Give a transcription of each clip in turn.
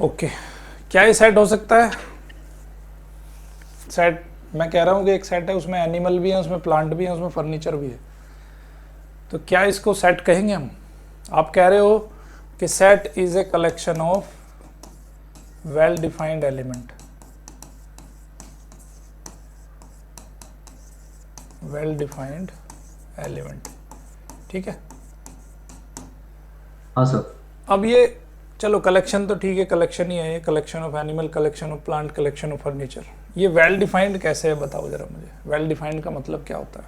Okay, क्या ये set हो सकता है? सेट, मैं कह रहा हूँ कि एक सेट है, उसमें एनिमल भी है, उसमें प्लांट भी है, उसमें फर्नीचर भी है, तो क्या इसको सेट कहेंगे हम? आप कह रहे हो कि set is a collection of well defined element, well defined element, ठीक है। हाँ सर। अब ये चलो कलेक्शन तो ठीक है, कलेक्शन ही है ये, collection of animal, collection of plant, collection of furniture. ये वेल डिफाइंड कैसे है बताओ जरा मुझे, वेल डिफाइंड का मतलब क्या होता है?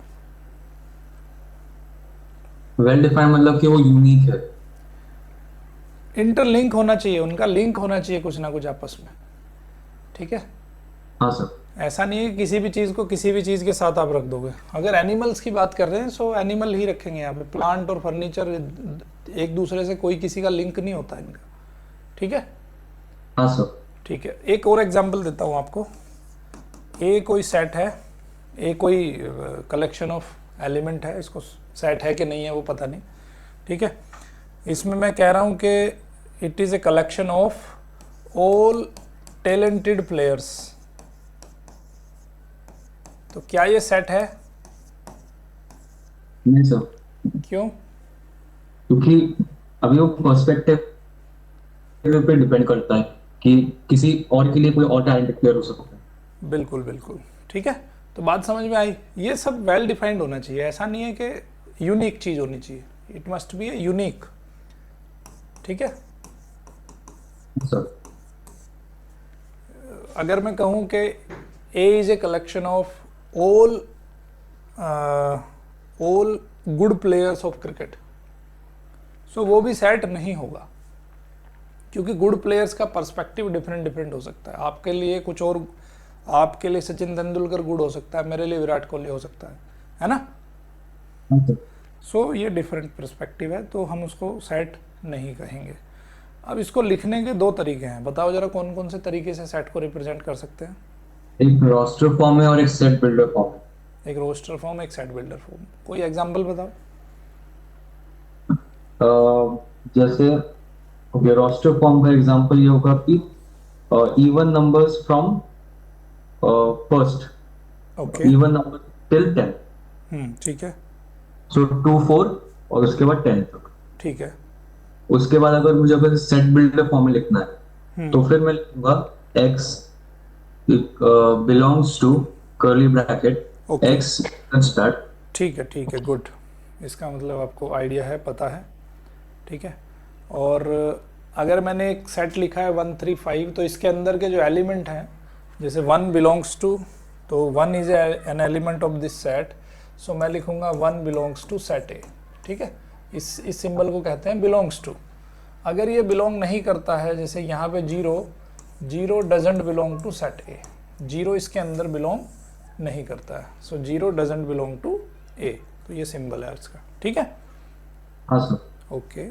वेल डिफाइंड मतलब कि वो यूनिक है। इंटरलिंक होना चाहिए, उनका लिंक होना चाहिए कुछ ना कुछ आपस में, ठीक है। हाँ सर। ऐसा नहीं है कि किसी भी चीज़ को किसी भी चीज़ के साथ आप रख दोगे। अगर एनिमल्स की बात कर रहे हैं सो एनिमल ही रखेंगे यहाँ पे, प्लांट और फर्नीचर एक दूसरे से कोई किसी का लिंक नहीं होता इनका, ठीक है। हाँ सर। ठीक है, एक और एग्जांपल देता हूँ आपको। ए कोई सेट है, ए कोई कलेक्शन ऑफ एलिमेंट है, इसको सेट है कि नहीं है वो पता नहीं, ठीक है। इसमें मैं कह रहा हूँ कि it is a collection of all talented players, तो क्या ये सेट है? नहीं सर, क्यों? क्योंकि अभी वो पर्सपेक्टिव पे डिपेंड करता है कि किसी और के लिए कोई और टैलेंटेड प्लेयर हो सकता है। बिल्कुल बिल्कुल, ठीक है। तो बात समझ में आई। ये सब वेल डिफाइंड होना चाहिए, ऐसा नहीं है कि यूनिक चीज़ होनी चाहिए, it must be a unique, ठीक है। सर। अगर मैं कहूँ कि A is a collection of all all good players of cricket, so वो भी सेट नहीं होगा, क्योंकि गुड प्लेयर्स का पर्सपेक्टिव डिफरेंट डिफरेंट हो सकता है। आपके लिए कुछ और, आपके लिए सचिन तेंदुलकर गुड हो सकता है, मेरे लिए विराट कोहली हो सकता है ना। हाँ सर। सो ये डिफरेंट पर्सपेक्टिव है, तो हम उसको सेट नहीं कहेंगे। अब इसको लिखने के दो तरीके हैं, बताओ जरा कौन कौन से तरीके से सेट को रिप्रेजेंट कर सकते हैं? एक रोस्टर फॉर्म है और एक सेट बिल्डर फॉर्म एक रोस्टर फॉर्म, एक सेट बिल्डर फॉर्म, कोई एग्जांपल बताओ। है। जैसे ओके, रोस्टर फॉर्म का एग्जांपल ये होगा कि even numbers from first, okay, even number till 10। ठीक है, सो 2 4 और उसके बाद 10 तक। ठीक है, उसके बाद अगर मुझे अगर सेट बिल्डर फॉर्म में लिखना है तो फिर मैं लिखूंगा x belongs to curly bracket okay, x start। ठीक है, गुड। इसका मतलब आपको आइडिया है, पता है, ठीक है। और अगर मैंने एक सेट लिखा है 1 3 5, तो इसके अंदर के जो एलिमेंट हैं, जैसे 1 बिलोंग्स टू, तो 1 is an element of this set, so मैं लिखूंगा 1 बिलोंग्स टू सेट ए, ठीक है। इस सिंबल को कहते हैं बिलोंग्स टू। अगर ये बिलोंग नहीं करता है, जैसे यहाँ पे 0, 0 doesn't belong to set A, 0 इसके अंदर बिलोंग नहीं करता है, so 0 doesn't belong to A, तो ये सिंबल है इसका, ठीक है। हाँ सर। ओके,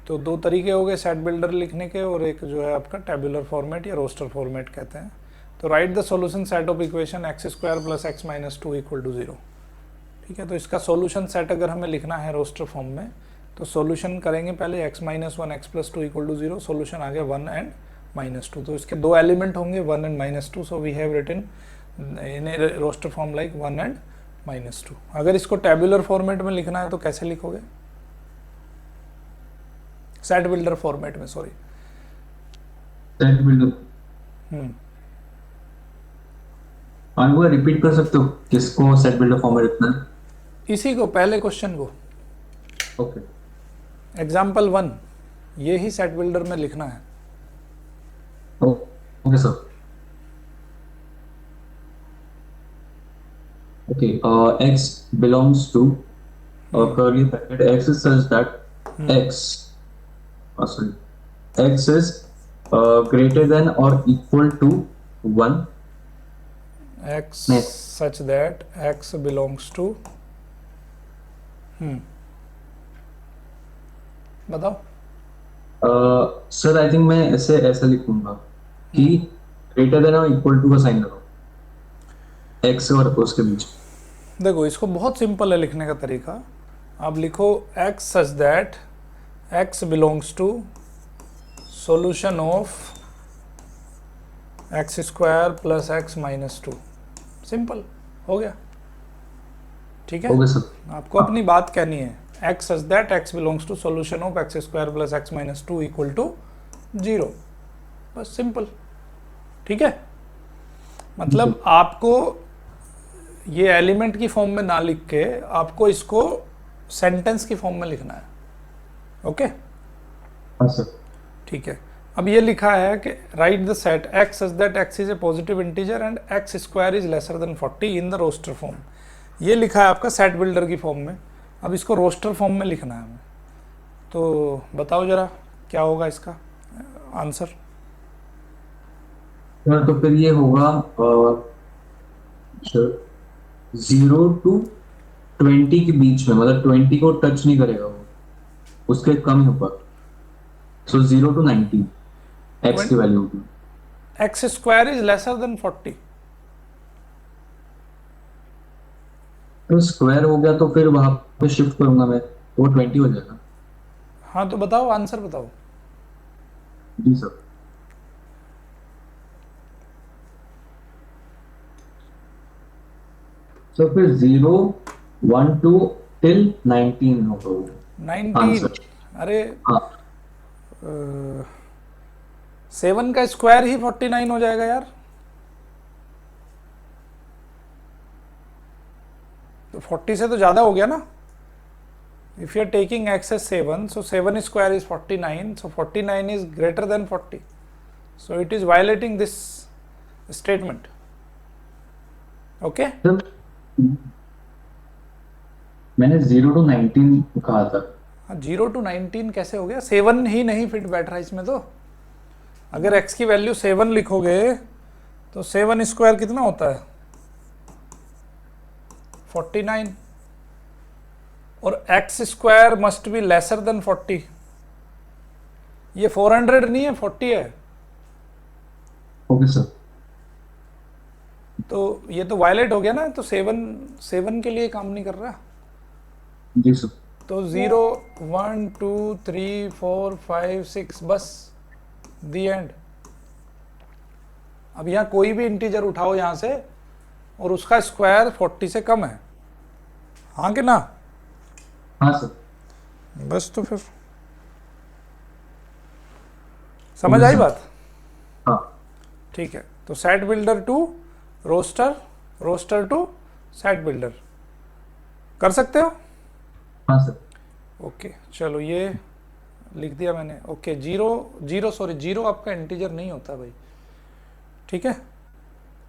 तो दो तरीके हो गए सेट बिल्डर लिखने के, और एक जो है आपका टेबुलर फॉर्मेट या रोस्टर फॉर्मेट कहते हैं। तो write the solution set of equation x square plus x minus 2 equal to 0, ठीक है। तो इसका सॉल्यूशन सेट अगर हमें लिखना है रोस्टर फॉर्म में, तो सॉल्यूशन करेंगे पहले x minus 1 x plus 2 equal to 0, solution आ गया 1 एंड -2, तो इसके दो एलिमेंट होंगे 1 and -2, so we have written in roster form like 1 and -2। अगर इसको टेबुलर फॉर्मेट में लिखना है तो कैसे लिखोगे? सेट बिल्डर फॉर्मेट में, सॉरी। सेट बिल्डर आप वो रिपीट कर सकते हो किसको सेट बिल्डर फॉर्म में लिखना है? इसी को, पहले क्वेश्चन को, ओके। एग्जाम्पल 1, ये ही सेट बिल्डर में लिखना है। Okay sir. Okay, x belongs to curly bracket x is such that x sorry x is greater than or equal to 1। x next. such that x belongs to, बताओ। Sir I think मैं ऐसे ऐसा लिखूंगा कि greater than और equal to का sign लगाओ x और उसके बीच। देखो इसको बहुत सिंपल है लिखने का तरीका, आप लिखो x such that x belongs to solution of x square plus x minus to. Simple हो गया। ठीक है, ओके सर। आपको अपनी बात कहनी है, x such that x belongs to solution of x square plus x minus two equal to 0। बस सिंपल। ठीक है, मतलब आपको ये एलिमेंट की फॉर्म में ना लिख के आपको इसको सेंटेंस की फॉर्म में लिखना है। ओके, हाँ सर। ठीक है। अब ये लिखा है कि write the set x such that x is a positive integer and x square is lesser than 40 in the roster form. ये लिखा है आपका सेट बिल्डर की फॉर्म में। अब इसको रोस्टर फॉर्म में लिखना है हमें। तो बताओ जरा क्या होगा इसका आंसर। सर तो फिर ये होगा 0 to 20 के बीच में, मतलब 20 को टच नहीं करेगा वो, उसके कम ही होगा। सो 0 to 90 एक्स की वैल्यू होगी। X square is lesser than 40। तो स्क्वायर हो गया तो फिर वहां पे शिफ्ट करूंगा मैं तो वो 20 हो जाएगा। हाँ तो बताओ आंसर बताओ। जी सर। तो फिर 0 1 2 till 19 होगा वो 19। आंसर। अरे हाँ 7 का स्क्वायर ही 49 हो जाएगा यार। तो 40 से तो ज़्यादा हो गया ना। If you are taking x as 7, so 7 square is 49, so 49 is greater than 40, so it is violating this statement. Okay, sir मैंने 0 to 19 कहा था। 0 to 19 कैसे हो गया? 7 ही नहीं फिट बैठ रहा इसमें तो। अगर x की वैल्यू 7 लिखोगे तो 7 स्क्वायर कितना होता है? 49। और x square must be lesser than 40। ये 400 नहीं है, 40 है। Okay sir. तो ये तो वायलेट हो गया ना। तो 7 के लिए काम नहीं कर रहा। जी सर। तो 0 1 2 3 4 5 6 बस दी एंड। अब यहाँ कोई भी इंटीजर उठाओ यहाँ से और उसका स्क्वायर 40 से कम है, हाँ कि ना? हाँ सर। बस तो फिर समझ आई बात? हाँ ठीक है, तो set builder to roster, roster to set builder कर सकते हो। हाँ सर। ओके चलो ये लिख दिया मैंने। ओके, जीरो आपका इंटीजर नहीं होता भाई। ठीक है, हाँ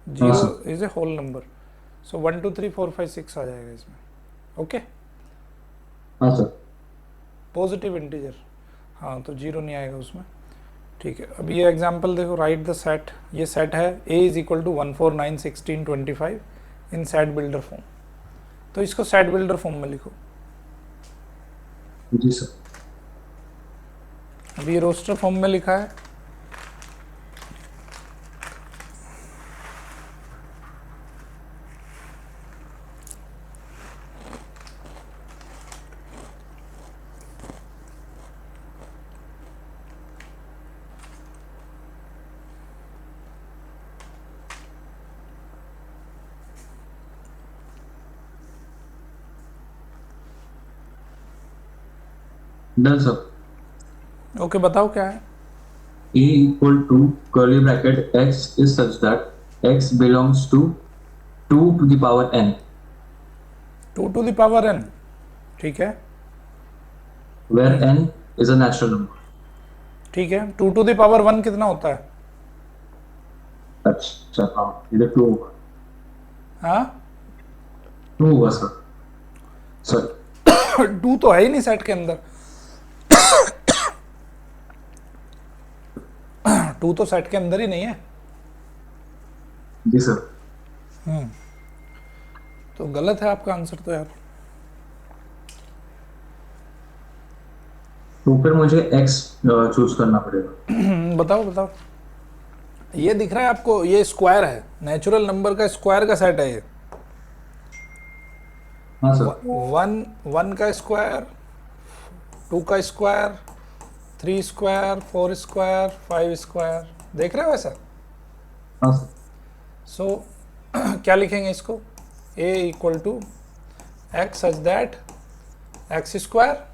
zero sir. Is a whole number. So 1 2 3 4 5 6 आ जाएगा इसमें। ओके, हाँ सर। Positive integer. हाँ तो जीरो नहीं आएगा उसमें। ठीक है, अब ये एग्जांपल देखो। राइट द सेट, ये सेट है a is equal to 1 4 9 16 25 in set builder form. तो इसको सेट बिल्डर फॉर्म में लिखो। जी सर। अब ये रोस्टर फॉर्म में लिखा है। Done sir. ओके बताओ क्या है। a equal to curly bracket x is such that x belongs to 2 to the power n 2 to the power n। ठीक है, where n is a natural number। ठीक है। 2 टू द पावर 1 कितना होता है? अच्छा हाँ, इधर 2 होगा। हाँ 2 होगा सर। सर 2 तो है ही नहीं सेट के अंदर। 2 तो सेट के अंदर ही नहीं है। जी सर। तो गलत है आपका आंसर तो यार। तो फिर मुझे x चूज करना पड़ेगा। बताओ बताओ। ये दिख रहा है आपको, ये स्क्वायर है, नेचुरल नंबर का स्क्वायर का सेट है ये। हाँ सर। 1 का स्क्वायर, 2 का स्क्वायर, 3 स्क्वायर, 4 स्क्वायर, 5 स्क्वायर, देख रहे हो ऐसा? हाँ सर। सो क्या लिखेंगे इसको? a equal to x such that x square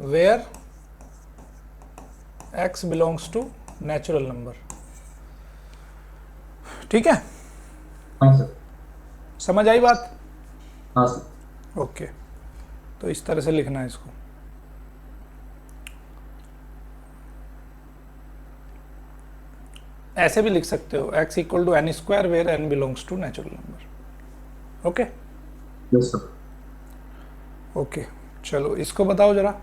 where x belongs to natural number. ठीक है, हाँ सर। समझ आई बात? हाँ सर। ओके, तो इस तरह से लिखना है इसको। ऐसे भी लिख सकते हो, x equal to n square where n belongs to natural number. Okay yes sir. Okay, चलो इसको बताओ जरा,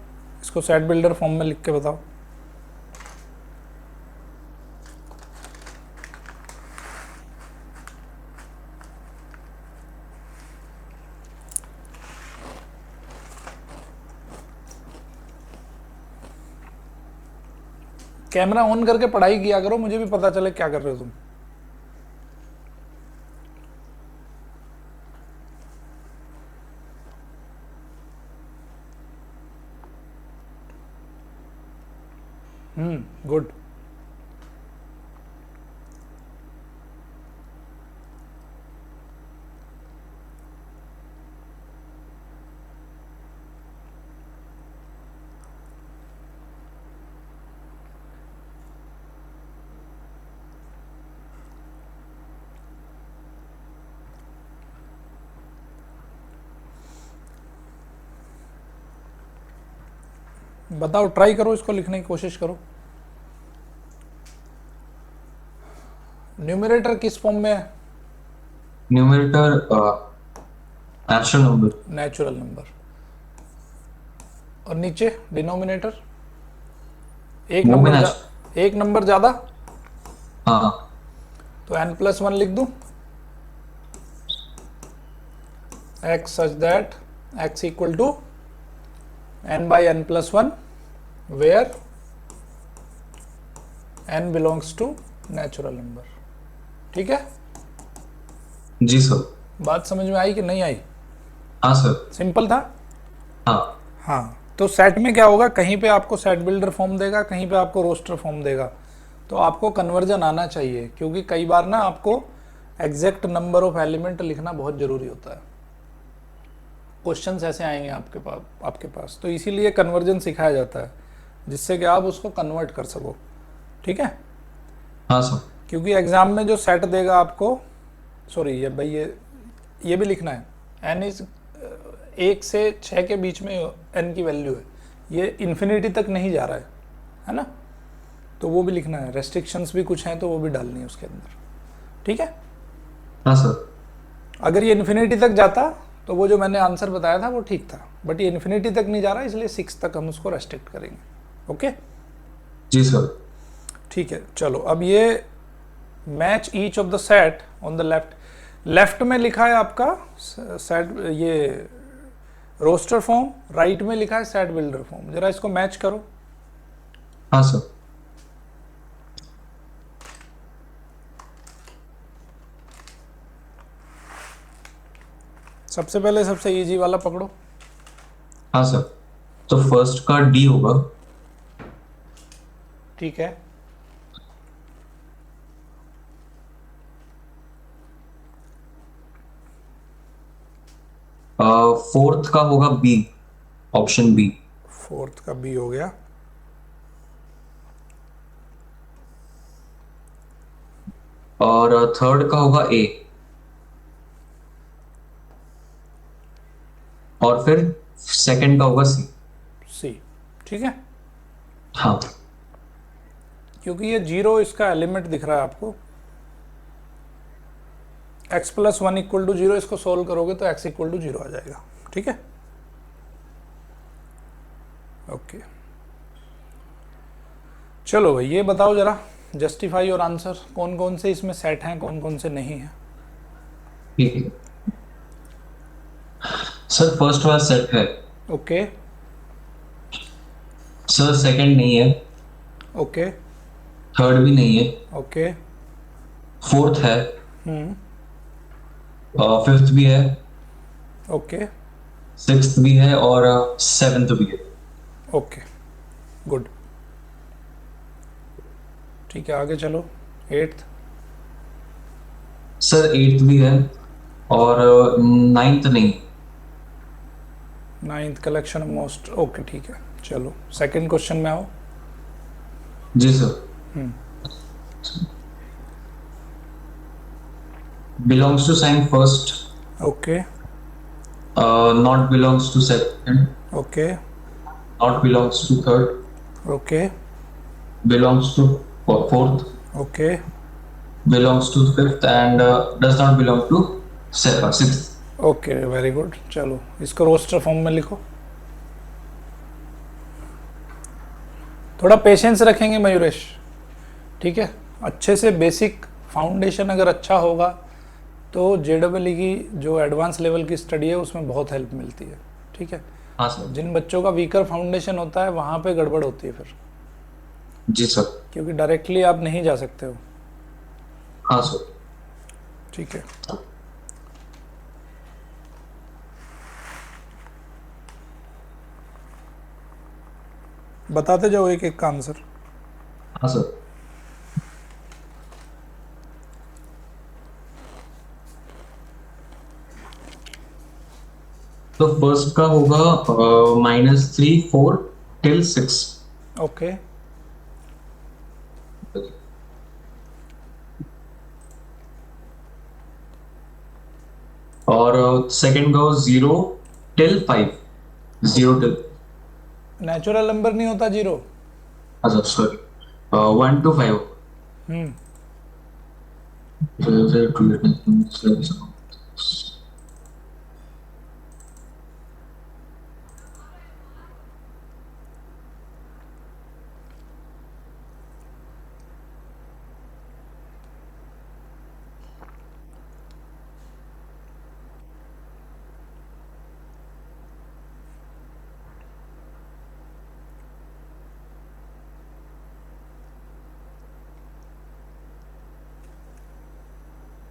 इसको सेट बिल्डर फॉर्म में लिख के बताओ। कैमरा ऑन करके पढ़ाई किया करो, मुझे भी पता चले क्या कर रहे हो तुम। गुड। बताओ, ट्राई करो, इसको लिखने की कोशिश करो। न्यूमरेटर किस फॉर्म में है? Numerator natural number. Natural number. और नीचे डिनोमिनेटर एक वो भी नंबर natural। एक नंबर ज्यादा, हाँ तो n+1 लिख दूं, x such that x equal to n/n+1 where n belongs to natural number. ठीक है, जी सर। बात समझ में आई कि नहीं आई? हाँ सर। सिंपल था। हाँ हाँ, तो सेट में क्या होगा, कहीं पे आपको सेट बिल्डर फॉर्म देगा, कहीं पे आपको रोस्टर फॉर्म देगा, तो आपको कन्वर्जन आना चाहिए, क्योंकि कई बार ना आपको एग्जैक्ट नंबर ऑफ एलिमेंट लिखना बहुत ज़रूरी होता है। क्वेश्चंस ऐसे आएंगे आपके पास, तो इसीलिए कन्वर्जन सिखाया जाता है, जिससे कि आप उसको कन्वर्ट कर सको। ठीक है, हाँ सर। क्योंकि एग्ज़ाम में जो सेट देगा आपको, सॉरी ये भाई ये भी लिखना है, n इज 1 से 6 के बीच में n की वैल्यू है, ये इन्फिनिटी तक नहीं जा रहा है ना, तो वो भी लिखना है। रेस्ट्रिक्शंस भी कुछ हैं तो वो भी डालनी है उसके अंदर। ठीक है, हाँ सर। अगर ये इन्फिनिटी तक जाता तो वो जो मैंने आंसर बताया था वो ठीक था, बट ये इन्फिनिटी तक नहीं जा रहा, इसलिए 6 तक हम उसको रेस्ट्रिक्ट करेंगे। ओके जी सर। ठीक है, चलो अब ये match each of the set on the left में लिखा है आपका सेट, ये रोस्टर फॉर्म, राइट में लिखा है सेट बिल्डर फॉर्म। जरा इसको मैच करो। हाँ सर। सबसे पहले सबसे इजी वाला पकड़ो। हाँ सर, तो फर्स्ट का डी होगा। ठीक है, फोर्थ का होगा बी, ऑप्शन बी। फोर्थ का बी हो गया। और थर्ड का होगा ए, और फिर सेकंड का होगा सी। सी। ठीक है, हाँ क्योंकि ये 0 इसका एलिमेंट दिख रहा है आपको, x+1 इक्वल टू 0, इसको सोल्व करोगे तो x इक्वल टू 0 आ जाएगा। ठीक है, ओके चलो भाई, ये बताओ जरा, जस्टिफाई और आंसर, कौन कौन से इसमें सेट हैं, कौन कौन से नहीं हैं। ठीक है सर, फर्स्ट वाला सेट है। ओके सर सेकंड नहीं है, ओके थर्ड भी नहीं है, ओके फोर्थ है, फिफ्थ भी है, ओके सिक्स्थ भी है, और सेवेंथ भी है। Okay good. ठीक है, आगे चलो। एट्थ। सर एट्थ भी है और नाइन्थ नहीं। नाइन्थ कलेक्शन मोस्ट, ओके ठीक है। चलो सेकंड क्वेश्चन में आओ। जी sir. Belongs to sign first, okay not belongs to second, okay not belongs to third, okay belongs to fourth, ओके belongs to fifth and does not belong to sixth. Okay, very good. चलो इसको roster form में लिखो। थोड़ा patience रखेंगे मयूरेश, ठीक है। अच्छे से बेसिक फाउंडेशन अगर अच्छा होगा तो जेडब्ल्यू की जो एडवांस लेवल की स्टडी है उसमें बहुत हेल्प मिलती है, ठीक है। हाँ सर। जिन बच्चों का वीकर फाउंडेशन होता है वहाँ पे गड़बड़ होती है फिर, जी सर। क्योंकि डायरेक्टली आप नहीं जा सकते हो, हाँ सर। ठीक है। बताते जाओ एक एक का आंसर। हाँ सर। तो फर्स्ट का होगा -3 4 till 6। ओके और सेकंड का हो 0 till 5, 0 till। नेचुरल नंबर नहीं होता जीरो। हाँ सर सॉरी, 1 to 5।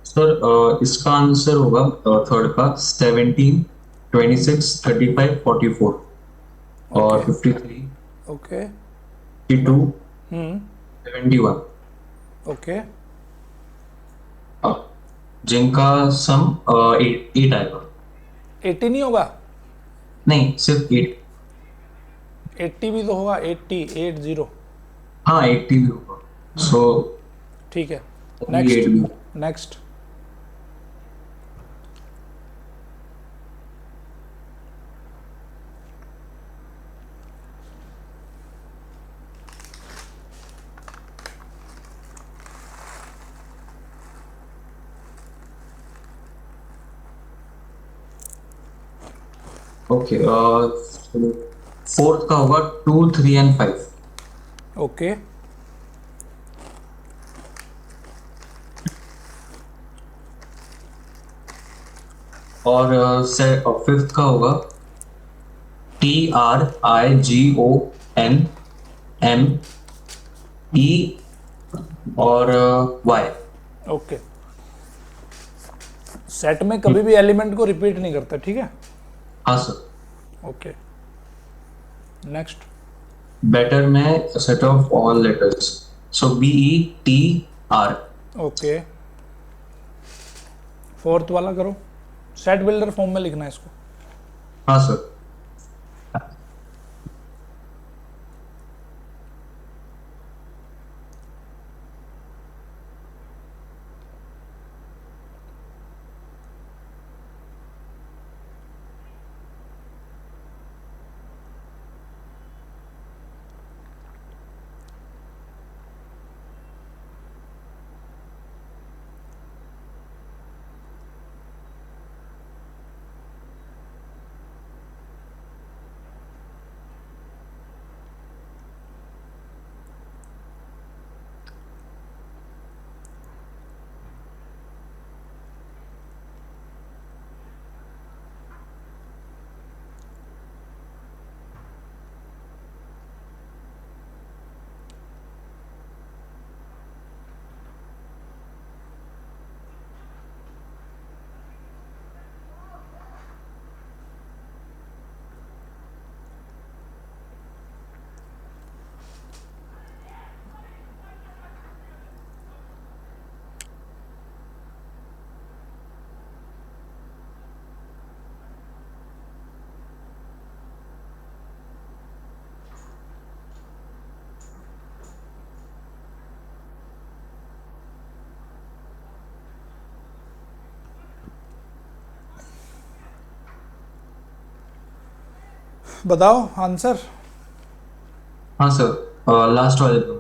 सर इसका आंसर होगा थर्ड का 17 26 35 44 ओके और 53 ओके 52 71। ओके जिनका सम 8 आएगा। 80 नहीं होगा, नहीं सिर्फ 8। 80 भी तो होगा, 80 80। हाँ 80 भी होगा, सो ठीक है, ओनली 8 नेक्स्ट भी। नेक्स्ट। ओके फोर्थ का होगा 2 3 and 5। ओके और फिफ्थ का होगा TRIGONME और Y। ओके, सेट में कभी भी एलिमेंट को रिपीट नहीं करता, ठीक है। हाँ सर। Okay next. बेटर में set of all letters, so BETR। Okay fourth वाला करो, सेट बिल्डर फॉर्म में लिखना है इसको। हाँ सर। बताओ आंसर। हाँ सर, लास्ट वाले दो।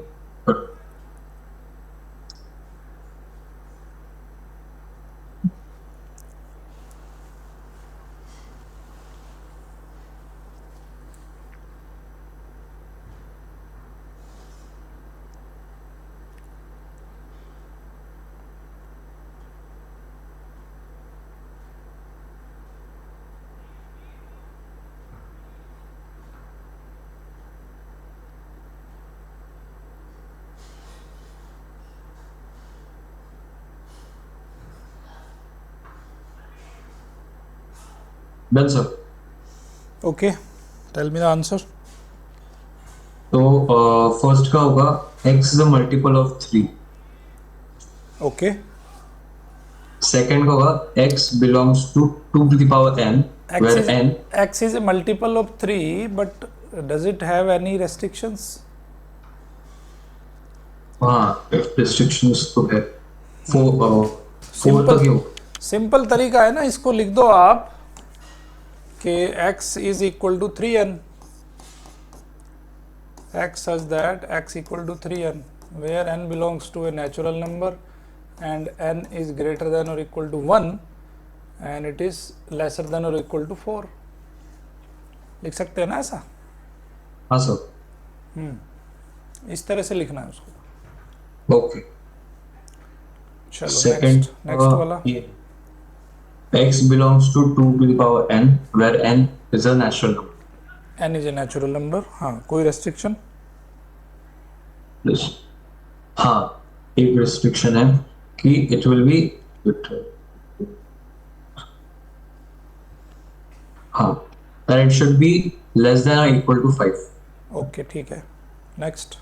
Done sir. Okay, tell me the answer. तो फर्स्ट का होगा x is a multiple of 3। Okay, second का होगा x belongs to 2 to the power n, x where is n, x is a multiple of 3, but does it have any restrictions? हाँ restrictions तो है। Four का simple क्यों? Simple तरीका है ना, इसको लिख दो आप कि x is equal to 3n, x such that x equal to 3n, where n belongs to a natural number and n is greater than or equal to 1 and it is lesser than or equal to 4। लिख सकते हैं ना ऐसा? हाँ sir. इस तरह से लिखना है उसको। ओके। चलो सेकंड नेक्स्ट वाला। ये x belongs to 2 to the power n, where n is a natural number. n is a natural number, हाँ कोई रेस्ट्रिक्शन? Yes. हाँ एक रिस्ट्रिक्शन है कि इट विल बी, हाँ that it should be less than or equal to 5. Okay ठीक है, next.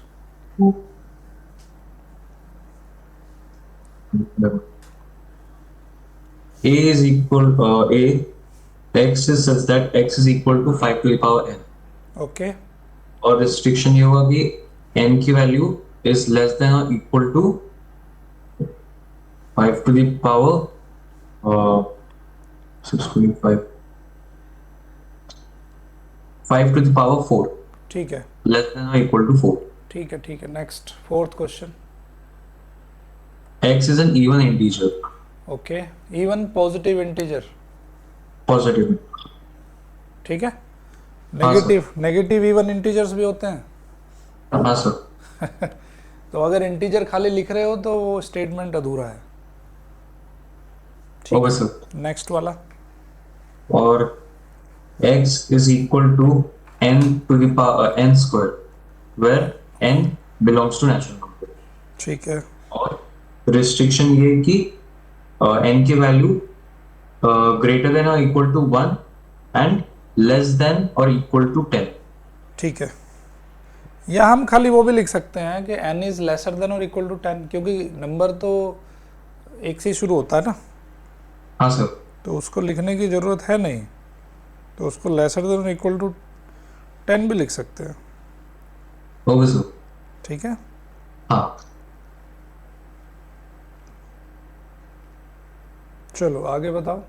a is equal a x is such that x is equal to 5 to the power n, okay और restriction ये होगा कि n की value is less than और equal to 5 to the power 6.5 5 to the power 4, ठीक है less than or equal to 4. ठीक है ठीक है, next fourth question. x is an even integer. Okay, even positive integer, Positive. ठीक है। हाँ सर। नेगेटिव इवन इंटीजर्स भी होते हैं। हाँ सर। तो अगर इंटीजर खाली लिख रहे हो तो वो स्टेटमेंट अधूरा है। ठीक ओके है, सर। नेक्स्ट वाला। और x is equal to n to the power n square, where n belongs to natural number. ठीक है और रिस्ट्रिक्शन ये है कि n की वैल्यू ग्रेटर देन और equal to 1 and less than और इक्वल टू 10। ठीक है, या हम खाली वो भी लिख सकते हैं कि n इज लेसर देन और इक्वल टू 10, क्योंकि नंबर तो एक से शुरू होता है ना, हाँ सर। तो उसको लिखने की ज़रूरत है नहीं, तो उसको लेसर देन और इक्वल टू 10 भी लिख सकते हैं। Okay sir. ठीक है, हाँ चलो आगे बताओ।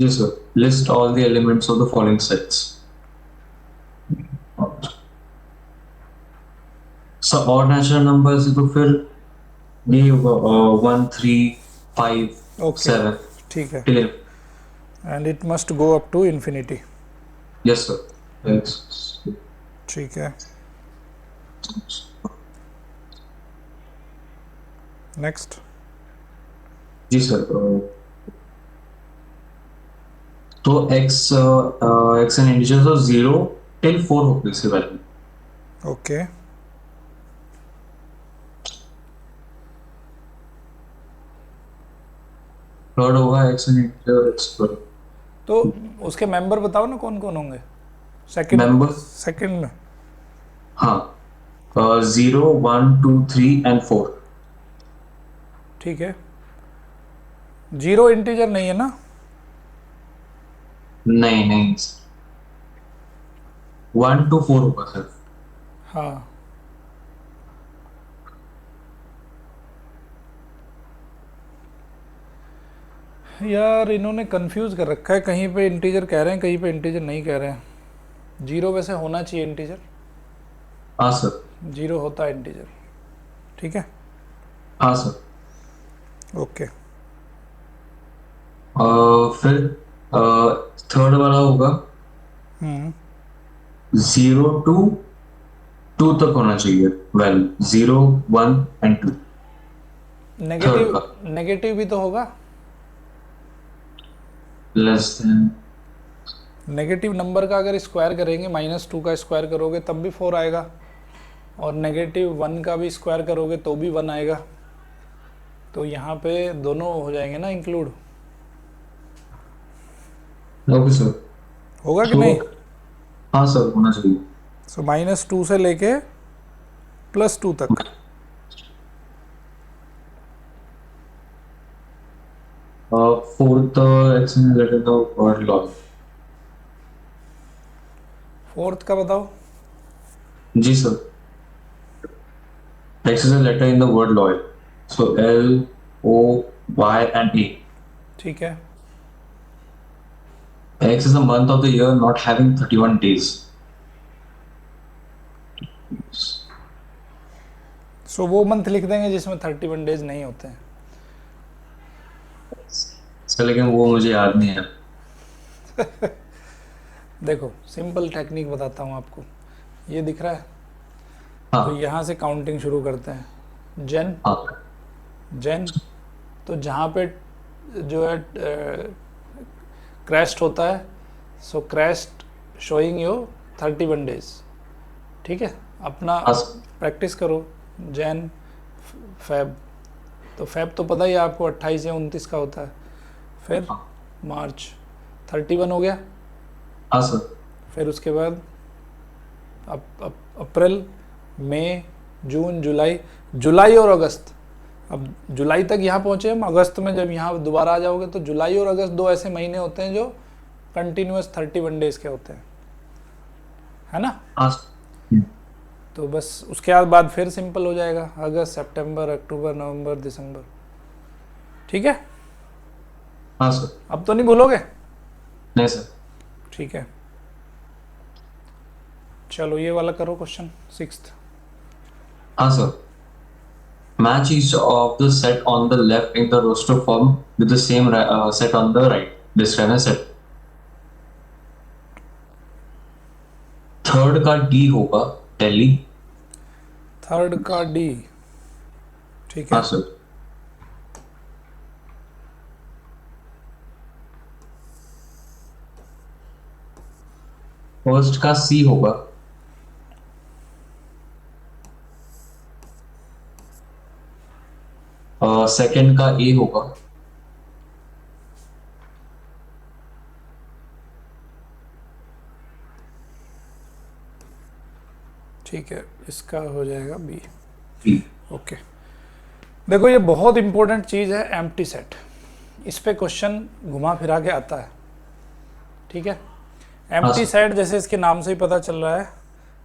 जी सर। List all the elements of the following sets. Sir और नेचुरल नंबर्स तो फिर ये होगा 1 3 5 ओके 7 ठीक है, 11। And it must go up to infinity. Yes sir. ठीक है, नेक्स्ट। जी सर। तो x x एन इंटीजर तो 0 till 4 होगी इसकी वैल्यू। ओके, थर्ड होगा x an integer x square. तो उसके मेंबर बताओ ना कौन कौन होंगे सेकंड मेंबर, सेकंड में। हाँ 0 1 2 3 and 4। ठीक है, जीरो इंटीजर नहीं है ना? नहीं नहीं 1 to 4 होगा सर। हाँ, यार इन्होंने कंफ्यूज कर रखा है, कहीं पे इंटीजर कह रहे हैं कहीं पे इंटीजर नहीं कह रहे हैं। जीरो वैसे होना चाहिए इंटीजर, हाँ सर। जीरो होता है इंटीजर, ठीक है। हाँ सर। ओके, फिर थर्ड वाला होगा 0 to 2 तक होना चाहिए वैल्यू, 0 1 and 2। थर्ड नेगेटिव, का नेगेटिव भी तो होगा। Less than. नेगेटिव नंबर का अगर स्क्वायर करेंगे, -2 का स्क्वायर करोगे तब भी 4 आएगा, और -1 का भी स्क्वायर करोगे तो भी 1 आएगा। तो यहाँ पे दोनों हो जाएंगे ना इंक्लूड, ओके सर। होगा कि तो नहीं? हाँ सर, होना चाहिए। सो -2 से लेके +2 तक। Fourth exchange letter the word log. Fourth का बताओ। जी sir. X is a letter in the word loyal. So L, O, Y, and A. ठीक है, X is a month of the year not having 31 days. सो वो month लिख देंगे जिसमें 31 days नहीं होते हैं। सर लेकिन वो मुझे याद नहीं है। देखो सिंपल टेक्निक बताता हूँ आपको, ये दिख रहा है, तो हाँ यहाँ से काउंटिंग शुरू करते हैं। जन, हाँ जन, तो जहाँ पे जो है क्रैश्ड होता है, सो क्रैश्ड शोइंग यू 31 डेज, ठीक है। अपना हाँ प्रैक्टिस करो। जैन, फेब, तो फेब तो पता ही है आपको 28 या 29 का होता है। फिर मार्च 31 हो गया। हाँ सर। फिर उसके बाद अप्रैल, मई, जून, जुलाई, जुलाई और अगस्त। अब जुलाई तक यहाँ पहुँचे हम, अगस्त में जब यहाँ दोबारा आ जाओगे तो जुलाई और अगस्त 2 ऐसे महीने होते हैं जो कंटिन्यूस 31 डेज के होते हैं, है ना। हाँ तो बस उसके बाद फिर सिंपल हो जाएगा, अगस्त, सितंबर, अक्टूबर, नवंबर, दिसंबर, ठीक है। हाँ सर। अब तो नहीं भूलोगे? नहीं सर। ठीक है, चलो ये वाला करो क्वेश्चन 6th। हाँ sir. Match each of the set on the left in the roster form with the same set on the right. Describe a set. Third का D होगा दिल्ली। थर्ड का डी, ठीक है। हाँ सर। फर्स्ट का C होगा। Second का A होगा। ठीक है, इसका हो जाएगा बी। B। ओके, देखो ये बहुत इंपॉर्टेंट चीज़ है एम्प्टी सेट, इस पे क्वेश्चन घुमा फिरा के आता है, ठीक है। Empty sir. सेट जैसे इसके नाम से ही पता चल रहा है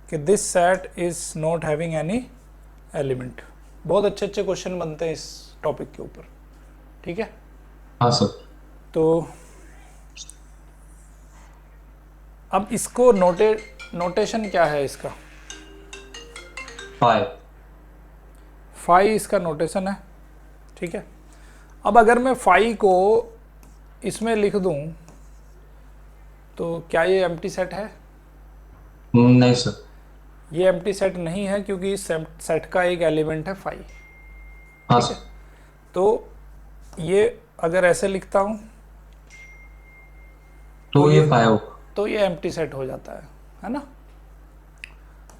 कि this set is not having any element. बहुत अच्छे अच्छे क्वेश्चन बनते हैं इस टॉपिक के ऊपर, ठीक है। हाँ सर। तो अब इसको नोटेशन क्या है इसका? 5। 5 इसका नोटेशन है, ठीक है। अब अगर मैं 5 को इसमें लिख दूं तो क्या ये एम्प्टी सेट है? नहीं सर। ये एम्प्टी सेट नहीं है क्योंकि इस सेट का एक एलिमेंट है 5, हाँ ठीक है। सर। तो ये अगर ऐसे लिखता हूं तो ये 5 होगा। तो ये एम्प्टी सेट हो जाता है ना।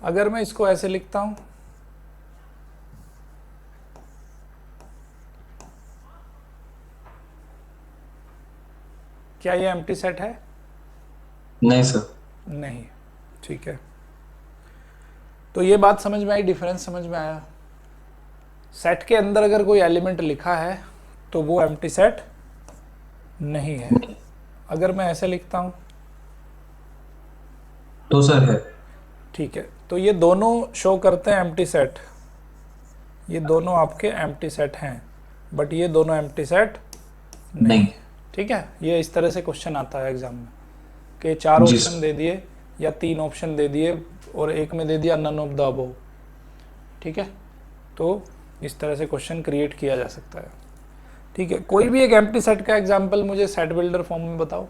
अगर मैं इसको ऐसे लिखता हूं, क्या ये एम्प्टी सेट है? नहीं सर। नहीं, ठीक है। तो ये बात समझ में आई, डिफरेंस समझ में आया। सेट के अंदर अगर कोई एलिमेंट लिखा है तो वो एम्प्टी सेट नहीं है। अगर मैं ऐसे लिखता हूं तो सर है। ठीक है, तो ये दोनों शो करते हैं एम्प्टी सेट, ये दोनों आपके एम्प्टी सेट हैं, बट ये दोनों एम्प्टी सेट नहीं, नहीं। ठीक है। ये इस तरह से क्वेश्चन आता है एग्जाम में कि 4 जी ऑप्शन सर। दे दिए या 3 ऑप्शन दे दिए और एक में दे दिया नन ऑफ द अबव, ठीक है। तो इस तरह से क्वेश्चन क्रिएट किया जा सकता है, ठीक है। कोई भी एक एम्प्टी सेट का एग्जांपल मुझे सेट बिल्डर फॉर्म में बताओ।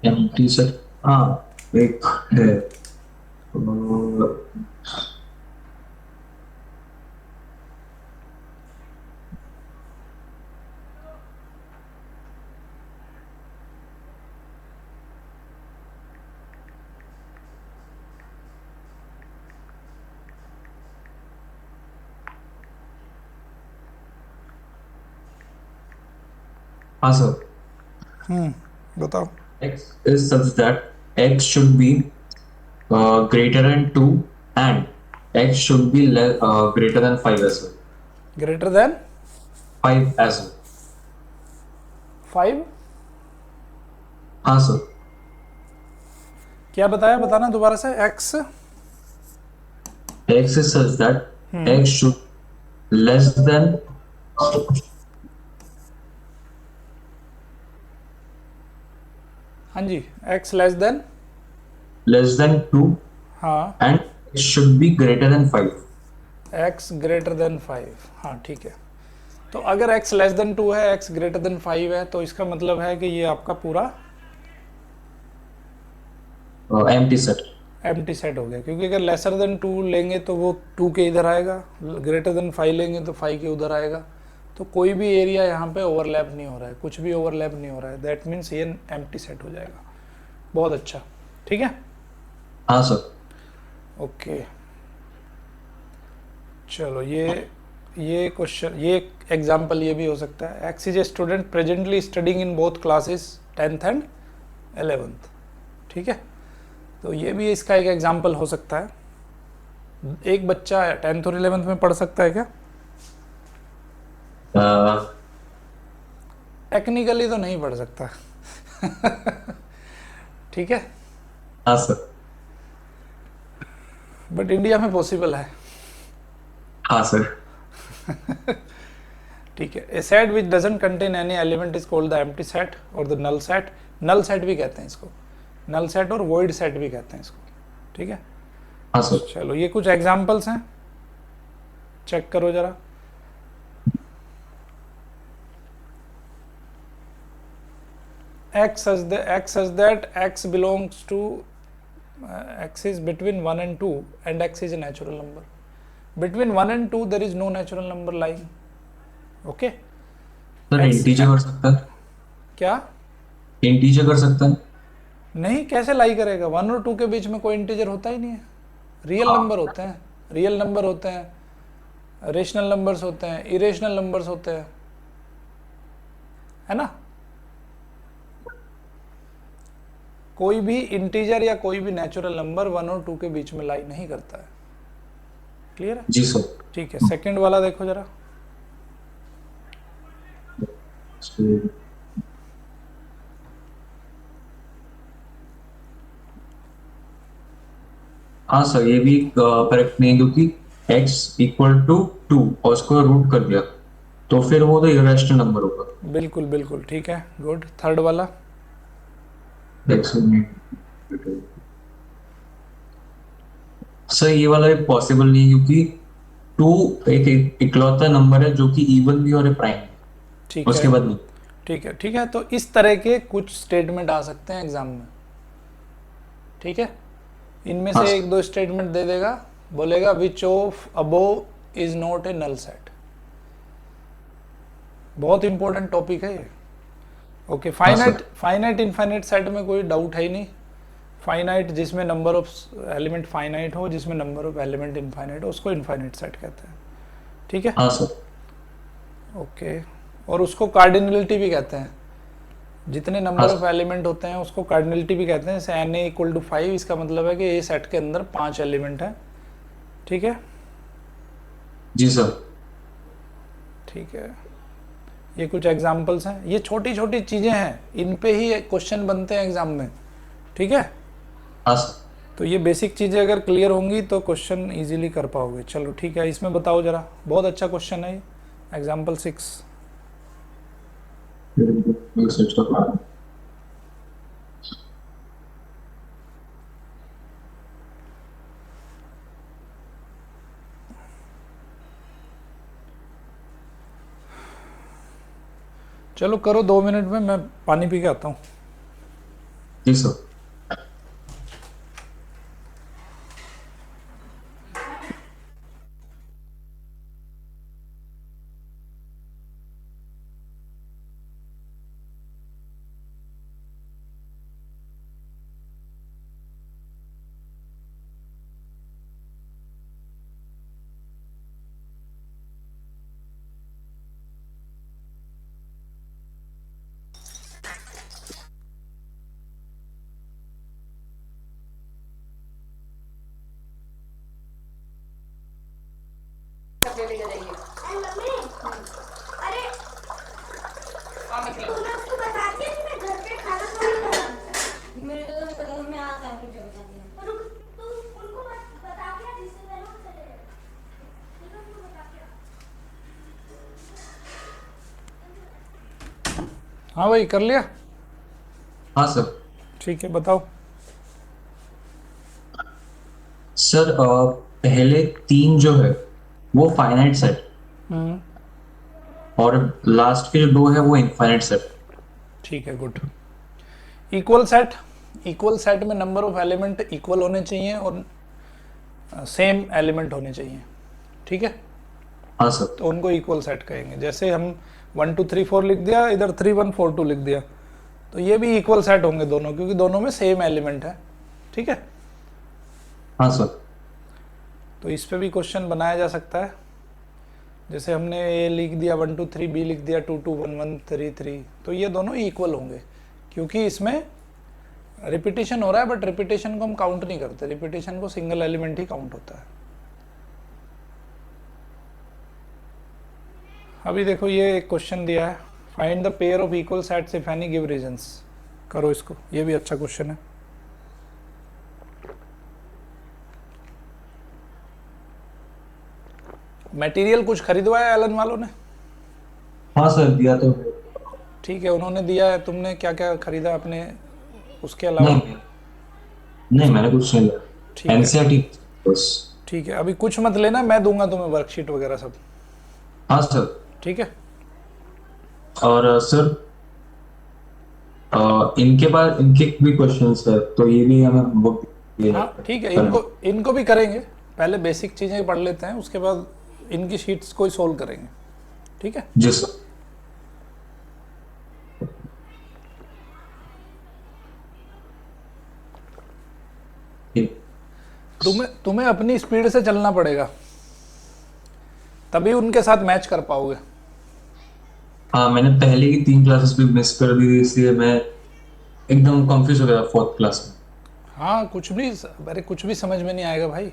एम्प्टी सेट, हाँ एक है, हाँ सर, बताओ। x is such that x should be greater than 2 and x should be greater than 5 as well. Greater than 5 as well. 5, हाँ सर, क्या बताया, बताना दोबारा से। x x is such that x should less than हाँ जी, x less than 2 हाँ, and x should be greater than 5. x greater than 5, हाँ ठीक है। तो अगर x लेस देन 2 है, x ग्रेटर देन 5 है, तो इसका मतलब है कि ये आपका पूरा Empty set. एम्प्टी सेट हो गया, क्योंकि अगर लेसर देन 2 लेंगे तो वो 2 के इधर आएगा, ग्रेटर देन 5 लेंगे तो 5 के उधर आएगा। तो कोई भी एरिया यहाँ पे ओवरलैप नहीं हो रहा है, कुछ भी ओवरलैप नहीं हो रहा है, दैट मीन्स ये एम्प्टी सेट हो जाएगा। बहुत अच्छा, ठीक है। हाँ सर, ओके, चलो ये क्वेश्चन, ये एग्जांपल ये भी हो सकता है। X is a student presently studying in both classes 10th and 11th, ठीक है। तो ये भी इसका एक एग्जांपल हो सकता है। एक बच्चा 10th और 11th में पढ़ सकता है क्या? टेक्निकली तो नहीं पढ़ सकता ठीक है, हाँ सर, बट इंडिया में पॉसिबल है। हाँ सर, ठीक है। A set which doesn't contain any element is called the empty set और the null set. Null set भी कहते हैं इसको, नल सेट और वॉइड सेट भी कहते हैं इसको, ठीक है। हाँ सर, चलो ये कुछ एग्जांपल्स हैं, चेक करो जरा। x such that x belongs to x is between 1 and 2 and x is a natural number. Between 1 and 2 there is no natural number lying. Okay, sir integer कर सकता है, क्या इंटीजर कर सकता है? नहीं, कैसे लाई करेगा? 1 और 2 के बीच में कोई इंटीजर होता ही नहीं है। रियल नंबर होते हैं, रियल नंबर होते हैं, रेशनल नंबर्स होते हैं, इरेशनल नंबर्स होते हैं, है ना। कोई भी इंटीजर या कोई भी नेचुरल नंबर 1 और 2 के बीच में लाई नहीं करता है। क्लियर है? जी सर। ठीक है, सेकंड वाला देखो जरा। हाँ सर, ये भी करेक्ट नहीं है क्योंकि x इक्वल टू 2 और उसको रूट कर दिया तो फिर वो तो इरेशनल नंबर होगा। बिल्कुल बिल्कुल ठीक है, गुड। थर्ड वाला। सर ये वाला भी पॉसिबल नहीं है क्योंकि 2 एक इकलौता नंबर है जो कि इवन भी और है प्राइम, ठीक उसके है, बाद नहीं। ठीक है, ठीक है। तो इस तरह के कुछ स्टेटमेंट आ सकते हैं एग्जाम में, ठीक है। इनमें हाँ से सर। एक दो स्टेटमेंट दे देगा, बोलेगा which of above is not a null set. बहुत इंपॉर्टेंट टॉपिक है ये। Okay, finite, finite infinite set में कोई डाउट है ही नहीं। फाइनाइट जिसमें नंबर ऑफ एलिमेंट फाइनाइट हो, जिसमें नंबर ऑफ एलिमेंट इनफाइनाइट हो, उसको इनफाइनाइट सेट कहते हैं, ठीक है। हाँ सर। ओके, और उसको कार्डिनलिटी भी कहते हैं। जितने नंबर हाँ ऑफ एलिमेंट होते हैं उसको कार्डिनलिटी भी कहते हैं। जैसे एन ए इक्वल टू 5, इसका मतलब है कि ये सेट के अंदर 5 एलिमेंट हैं, ठीक है। जी सर। ठीक है, ये कुछ एग्जांपल्स हैं। ये छोटी छोटी चीज़ें हैं, इन पे ही क्वेश्चन बनते हैं एग्जाम में, ठीक है। हाँ सर। तो ये बेसिक चीज़ें अगर क्लियर होंगी तो क्वेश्चन इजीली कर पाओगे। चलो ठीक है, इसमें बताओ जरा। बहुत अच्छा क्वेश्चन है ये, एग्जाम्पल 6। चलो करो, 2 मिनट में मैं पानी पी के आता हूँ। जी सर। हाँ भाई, कर लिया। हाँ सर। ठीक है, बताओ। सर पहले 3 जो है वो फाइनाइट सेट, और लास्ट के जो 2 है वो इनफाइनाइट सेट। ठीक है, good. Equal set, equal set में नंबर ऑफ एलिमेंट इक्वल होने चाहिए और सेम एलिमेंट होने चाहिए। ठीक है, हाँ सर। तो उनको इक्वल सेट कहेंगे। जैसे हम 1 2 3 4 लिख दिया, इधर 3 1 4 2 लिख दिया, तो ये भी इक्वल सेट होंगे दोनों, क्योंकि दोनों में सेम एलिमेंट है। ठीक है, हाँ सर। तो इस पे भी क्वेश्चन बनाया जा सकता है। जैसे हमने ए लिख दिया 1 2 3, बी लिख दिया 2 2 1 1 3 3, तो ये दोनों इक्वल होंगे, क्योंकि इसमें रिपीटेशन हो रहा है, बट रिपीटेशन को हम काउंट नहीं करते, रिपीटेशन को सिंगल एलिमेंट ही काउंट होता है। अभी देखो, ये एक क्वेश्चन दिया है, find the pair of equal sets if any give reasons. करो इसको, ये भी अच्छा क्वेश्चन है। मटेरियल कुछ खरीदवाया एलन वालों ने? हाँ सर, दिया तो है। ठीक है, उन्होंने दिया है, तुमने क्या क्या खरीदा अपने उसके अलावा? नहीं नहीं, मैंने कुछ नहीं लिया। ठीक है, एनसीईआरटी बस। ठीक है, अभी कुछ मत लेना, मैं दूंगा तुम्हें वर्कशीट वगैरह सब। हाँ सर। ठीक है, और सर इनके बाद इनके भी क्वेश्चंस है, तो ये भी हमें बुक दिए हाँ जाते हैं ठीक है, करने। इनको भी करेंगे। पहले बेसिक चीज़ें पढ़ लेते हैं, उसके बाद इनकी शीट्स को ही सोल्व करेंगे। ठीक है, जी सर। तुम्हें अपनी स्पीड से चलना पड़ेगा, तभी उनके साथ मैच कर पाओगे। हाँ, मैंने पहले की 3 क्लासेस भी मिस कर दी थी, इसलिए मैं एकदम कंफ्यूज हो गया 4th क्लास में। हाँ, अरे कुछ भी समझ में नहीं आएगा भाई,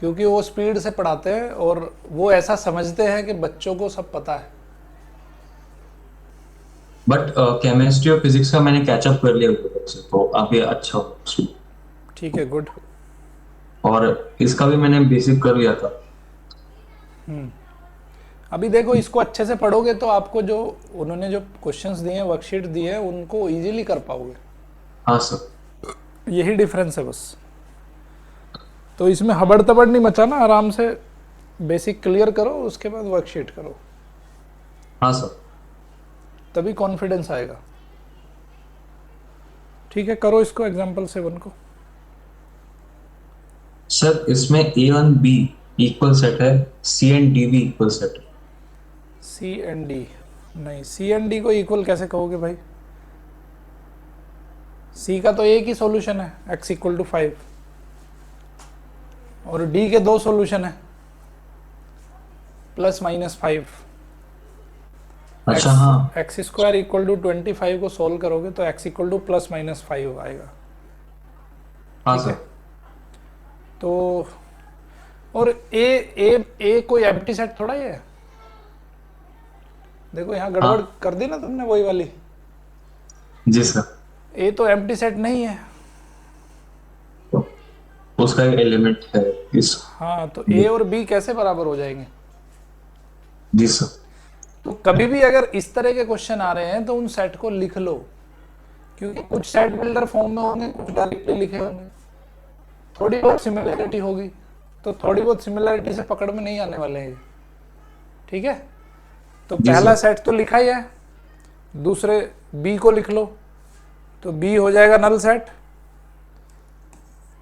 क्योंकि वो स्पीड से पढ़ाते हैं और वो ऐसा समझते हैं कि बच्चों को सब पता है। बट केमिस्ट्री और फिजिक्स का मैंने कैचअप कर लिया उधर से, तो अभी अच्छा हो। ठीक है, गुड। और इसका भी मैंने बेसिक कर लिया था। अभी देखो, इसको अच्छे से पढ़ोगे तो आपको जो उन्होंने जो क्वेश्चंस दिए हैं, वर्कशीट दी है, उनको इजीली कर पाओगे। हाँ सर। यही डिफरेंस है बस। तो इसमें हबड़ तबड़ नहीं मचाना, आराम से बेसिक क्लियर करो, उसके बाद वर्कशीट करो, हाँ सर। तभी कॉन्फिडेंस आएगा। ठीक है, करो इसको एग्जाम्पल 7 को। सर इसमें ए और बी इक्वल सेट है, सी एंड डी भी इक्वल सेट है। सी एंड डी? नहीं, सी एंड डी को इक्वल कैसे कहोगे भाई? सी का तो एक ही सॉल्यूशन है, x इक्वल टू 5, और डी के 2 सॉल्यूशन है, प्लस माइनस 5। अच्छा हाँ। एक्स स्क्वायर इक्वल टू 25 को सोल्व करोगे तो x equal two plus minus 5 आएगा। हाँ ठीक है, सर। तो और ए कोई एम्प्टी सेट थोड़ा ही है। देखो यहाँ गड़बड़ हाँ कर दी ना तुमने, वही वाली। जी सर। ए तो एम्प्टी सेट नहीं है। तो उसका एक एलिमेंट है इस। हाँ, तो ए और बी कैसे बराबर हो जाएंगे? जी सर। तो कभी भी अगर इस तरह के क्वेश्चन आ रहे हैं तो उन सेट को लिख लो, क्योंकि कुछ सेट बिल्डर फॉर्म में होंगे, कुछ डायरेक्टली लिखे होंगे, थोड़ी बहुत सिमिलरिटी होगी, तो थोड़ी बहुत सिमिलरिटी से पकड़ में नहीं आने वाले हैं। ठीक है, तो जी पहला सर। सेट तो लिखा ही है, दूसरे बी को लिख लो, तो बी हो जाएगा नल सेट।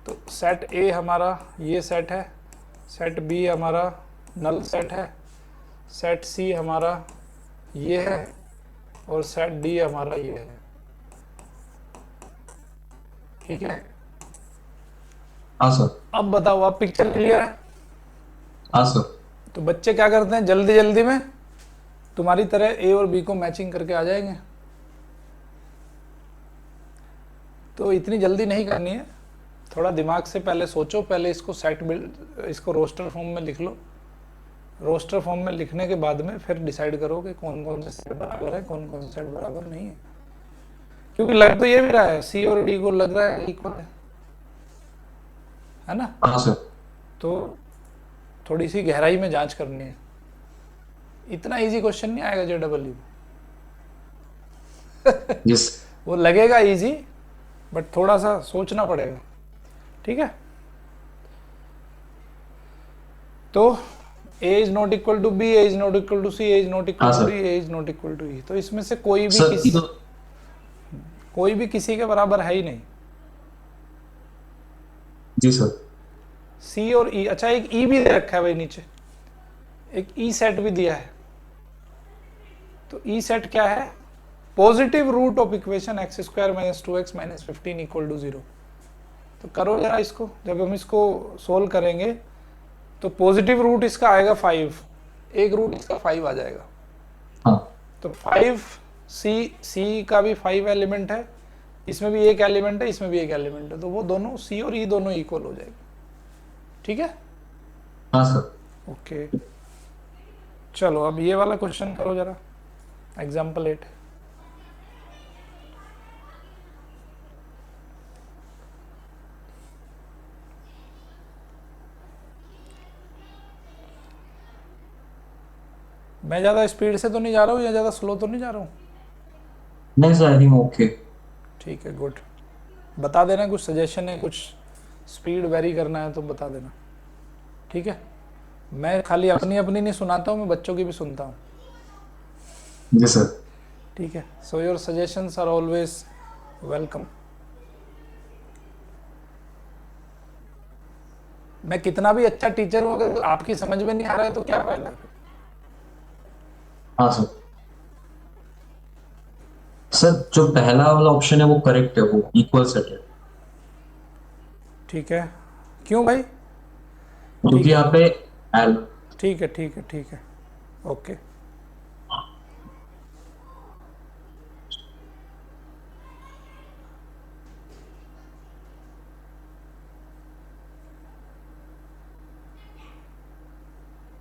तो सेट ए हमारा ये सेट है, सेट बी हमारा नल सेट है, सेट सी हमारा ये है, और सेट डी हमारा ये है। ठीक है, हाँ सर। अब बताओ, आप पिक्चर क्लियर है? हाँ सर। तो बच्चे क्या करते हैं, जल्दी जल्दी में तुम्हारी तरह ए और बी को मैचिंग करके आ जाएंगे। तो इतनी जल्दी नहीं करनी है, थोड़ा दिमाग से पहले सोचो, पहले इसको सेट बिल्ड, इसको रोस्टर फॉर्म में लिख लो। रोस्टर फॉर्म में लिखने के बाद में फिर डिसाइड करो कि कौन कौन से सेट बराबर है, कौन कौन से सेट बराबर नहीं है। क्योंकि लग तो ये भी रहा है, सी और डी को लग रहा है इक्वल है ना? हाँ सर। तो थोड़ी सी गहराई में जांच करनी है। इतना इजी क्वेश्चन नहीं आएगा JEE। यस। वो लगेगा इजी, बट थोड़ा सा सोचना पड़ेगा। ठीक है, तो A is not equal to B, A is not equal to C, A is not equal हाँ to sir. D, A is not equal to E. तो इसमें से कोई भी सर किसी ये तो कोई भी किसी के बराबर है ही नहीं। जी सर। सी और ई, अच्छा एक ई भी दे रखा है भाई नीचे, एक ई सेट भी दिया है। तो ई सेट क्या है, positive root of equation x square minus 2x minus 15 equal to 0। तो करो जरा इसको, जब हम इसको सोल्व करेंगे तो पॉजिटिव रूट इसका आएगा 5, एक रूट इसका 5 आ जाएगा। हाँ तो 5 सी का भी 5 एलिमेंट है, इसमें भी एक एलिमेंट है, इसमें भी एक एलिमेंट है, तो वो दोनों सी और ई दोनों इक्वल हो जाएगी। ठीक है, हाँ सर। ओके। चलो अब ये वाला क्वेश्चन करो जरा, एग्जाम्पल 8। मैं ज़्यादा स्पीड से तो नहीं जा रहा हूँ या ज़्यादा स्लो तो नहीं जा रहा हूँ? नहीं सर, आई थिंक ओके। ठीक है, गुड। बता देना कुछ सजेशन है, कुछ स्पीड वेरी करना है तो बता देना। ठीक है, मैं खाली अपनी अपनी नहीं सुनाता हूँ, मैं बच्चों की भी सुनता हूँ। जी सर। ठीक है, so your suggestions are always welcome. मैं कितना भी अच्छा टीचर हूँ, अगर आपकी समझ में नहीं आ रहा है तो क्या फायदा? हाँ सर। सर जो पहला वाला ऑप्शन है वो करेक्ट है, वो इक्वल सेट है। ठीक है, क्यों भाई? क्योंकि ठीक है, यहाँ पे एल। ठीक है, ठीक है, ठीक है, ओके।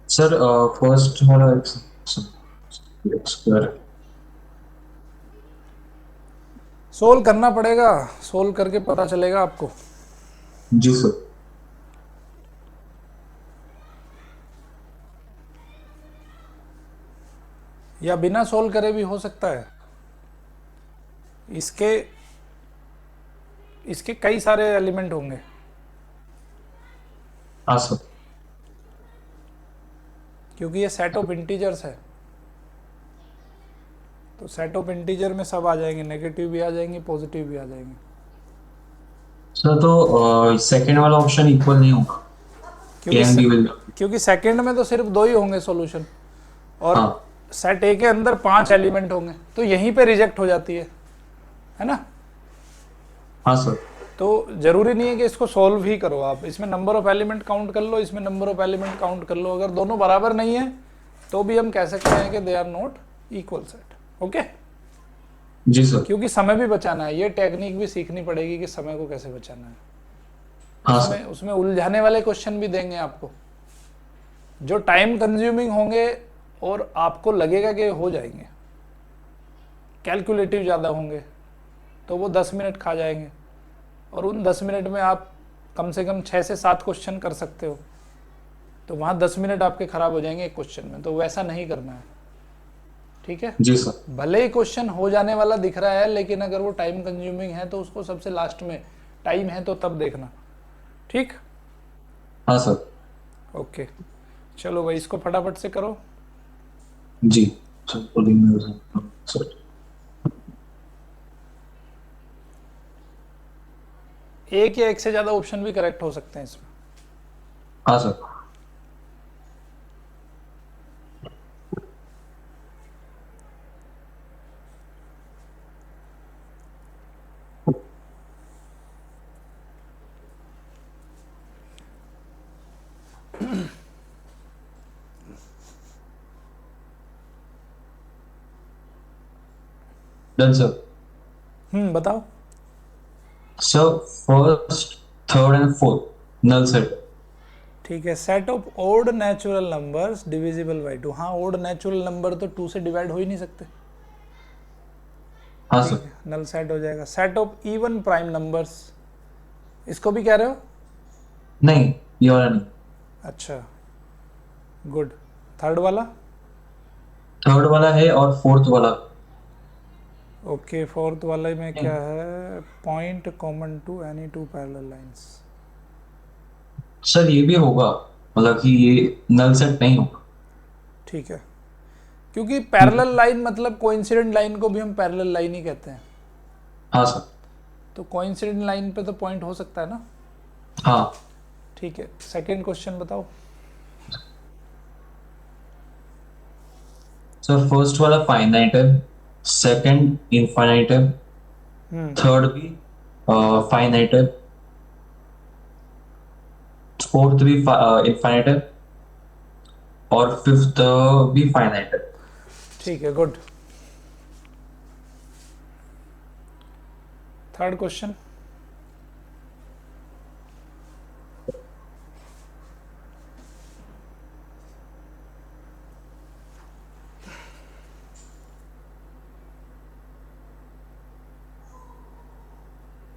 सर फर्स्ट वाला एक्स स्क्वायर। सोल्व करना पड़ेगा, सोल्व करके पता चलेगा आपको। जी सर। या बिना सोल्व करे भी हो सकता है। इसके इसके कई सारे एलिमेंट होंगे। हाँ सर। क्योंकि ये सेट ऑफ इंटीजर्स है, तो सेट ऑफ इंटीजर में सब आ जाएंगे, नेगेटिव भी आ जाएंगे, पॉजिटिव भी आ जाएंगे। सर तो सेकंड वाला ऑप्शन इक्वल नहीं होगा। ए क्योंकि एंड बी विल। क्योंकि सेकंड में तो सिर्फ 2 ही होंगे सॉल्यूशन, और हाँ। सेट ए के अंदर 5 एलिमेंट होंगे, तो यहीं पे रिजेक्ट हो जाती है ना? हाँ सर। तो जरूरी नहीं है कि इसको सॉल्व ही करो आप, इसमें नंबर ऑफ एलिमेंट काउंट कर लो, इसमें नंबर ऑफ एलिमेंट काउंट कर लो। अगर दोनों बराबर नहीं है तो भी हम कह सकते हैं कि they are not equal set. Okay, जी सर। क्योंकि समय भी बचाना है, ये टेक्निक भी सीखनी पड़ेगी कि समय को कैसे बचाना है। हाँ उसमें सर। उसमें उलझाने वाले क्वेश्चन भी देंगे आपको, जो टाइम कंज्यूमिंग होंगे और आपको लगेगा कि हो जाएंगे, कैलकुलेटिव ज़्यादा होंगे, तो वो 10 मिनट खा जाएंगे, और उन 10 मिनट में आप कम से कम 6 से 7 क्वेश्चन कर सकते हो, तो वहाँ 10 मिनट आपके खराब हो जाएंगे एक क्वेश्चन में। तो वैसा नहीं करना है। ठीक है, जी सर। भले ही क्वेश्चन हो जाने वाला दिख रहा है, लेकिन अगर वो टाइम कंज्यूमिंग है तो उसको सबसे लास्ट में, टाइम है तो तब देखना। ठीक, हाँ सर। ओके। चलो भाई, इसको फटाफट से करो। जी। सर एक या एक से ज़्यादा ऑप्शन भी करेक्ट हो सकते हैं इसमें। हाँ सर। Done sir. बताओ। Sir first, third and fourth null set. ठीक है, set of odd natural numbers divisible by two. हाँ, ओड नेचुरल नंबर तो 2 से डिवाइड हो ही नहीं सकते। हाँ ठीक सर। है, नल सेट हो जाएगा। Set of even prime numbers, इसको भी कह रहे हो? नहीं, ये वाला नहीं। अच्छा, गुड। थर्ड वाला? थर्ड वाला है और फोर्थ वाला। ओके, फोर्थ वाले में क्या है? Point common to any two parallel lines. Sir ये भी होगा, मतलब कि ये नल सेट नहीं होगा। ठीक है, क्योंकि पैरेलल लाइन मतलब कोइंसिडेंट लाइन को भी हम पैरेलल लाइन ही कहते हैं, हाँ सर। तो कोइंसिडेंट लाइन पे तो पॉइंट हो सकता है ना। हाँ ठीक है, सेकंड क्वेश्चन बताओ। सर, फर्स्ट वाला फाइनाइट है, सेकंड इनफाइनाइट है, थर्ड भी फाइनाइट है, फोर्थ भी इनफाइनाइट है, और फिफ्थ भी फाइनाइट है। ठीक है, good. Third question.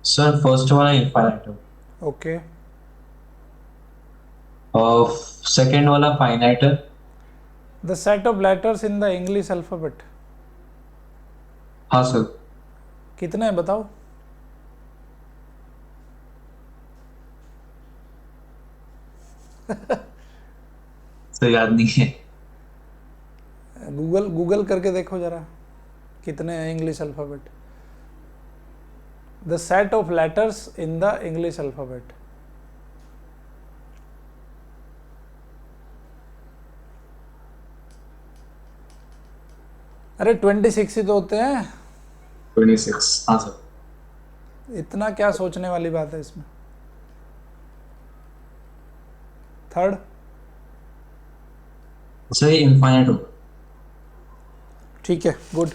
Sir first वाला इनफाइनाइट है, ओके, सेकंड वाला फाइनाइट है। The set of letters in the English alphabet हाँ सर। कितने हैं बताओ? सर याद नहीं है। गूगल गूगल करके देखो जरा, कितने हैं English alphabet. The set of letters in the English alphabet. अरे 26 ही तो होते हैं। 26, हाँ सर। इतना क्या सोचने वाली बात है इसमें। थर्ड। सर ये इनफाइनाइट होगा। ठीक है, गुड।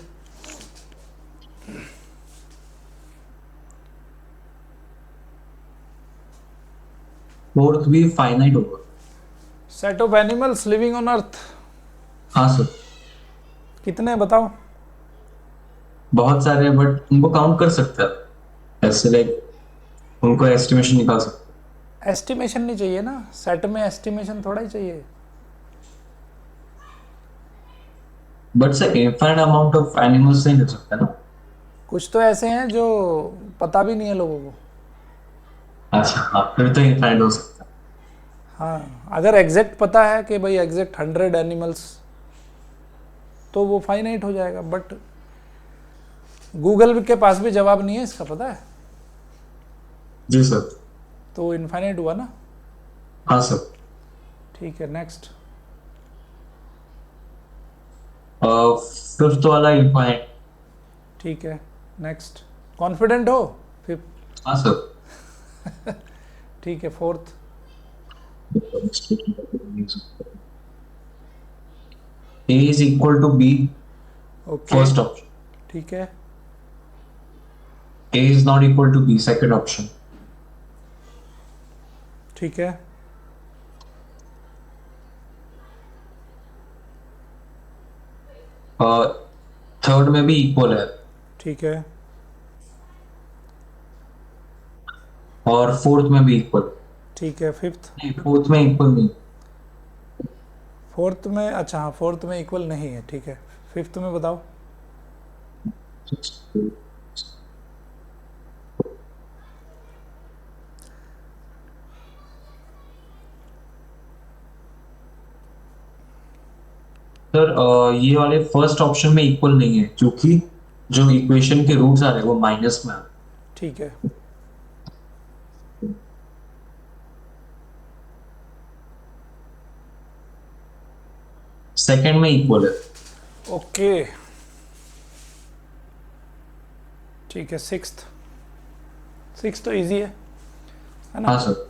फोर्थ भी फाइनाइट होगा। Set of animals living on earth हाँ सर। कितने हैं बताओ? बहुत सारे हैं, बट उनको काउंट कर सकते हैं ऐसे, लाइक उनको एस्टिमेशन निकाल सकते एस्टिमेशन नहीं चाहिए ना, सेट में एस्टिमेशन थोड़ा ही चाहिए। हैं। But sir infinite amount of animals नहीं ले सकते ना। कुछ तो ऐसे हैं जो पता भी नहीं है लोगों को। अच्छा हाँ, फिर तो इनफाइनाइट हो सकता है। हाँ, अगर एग्जैक्ट पता है कि भाई एग्जैक्ट 100 एनिमल्स, तो वो फाइनाइट हो जाएगा। बट गूगल के पास भी जवाब नहीं है इसका, पता है, जी सर। तो इनफाइनाइट हुआ ना। हाँ सर। ठीक है, नेक्स्ट। फिफ्थ वाला इनफाइनाइट। ठीक है, नेक्स्ट। कॉन्फिडेंट हो? फिर हाँ सर। ठीक है, fourth. A is equal to B, okay, first option. ठीक है, A is not equal to B, second option. ठीक है, थर्ड में भी इक्वल है, ठीक है, और फोर्थ में भी इक्वल। ठीक है। फिफ्थ? नहीं, फोर्थ में इक्वल नहीं। फोर्थ में, अच्छा हाँ, फोर्थ में इक्वल नहीं है, ठीक है। फिफ्थ में बताओ। सर सर ये वाले फर्स्ट ऑप्शन में इक्वल नहीं है क्योंकि जो इक्वेशन के रूट्स आ रहे हैं वो माइनस में आ रहे ठीक है, हैं। सेकंड में इक्वल है। ओके, ठीक है। सिक्स्थ, सिक्स तो इजी है ना? हाँ सर।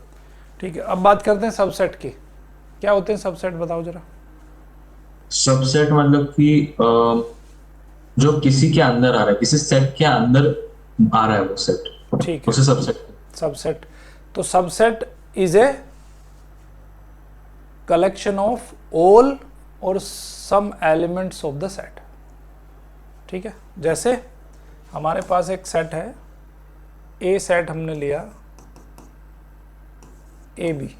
ठीक है, अब बात करते हैं सबसेट की। क्या होते हैं सबसेट, बताओ जरा। सबसेट मतलब कि जो किसी के अंदर आ रहा है, किसी सेट के अंदर आ रहा है वो सेट, ठीक है, उसे सबसेट। सबसेट। तो subset is a collection of all और some elements of the set. ठीक है, जैसे हमारे पास एक सेट है, ए सेट हमने लिया, ए बी।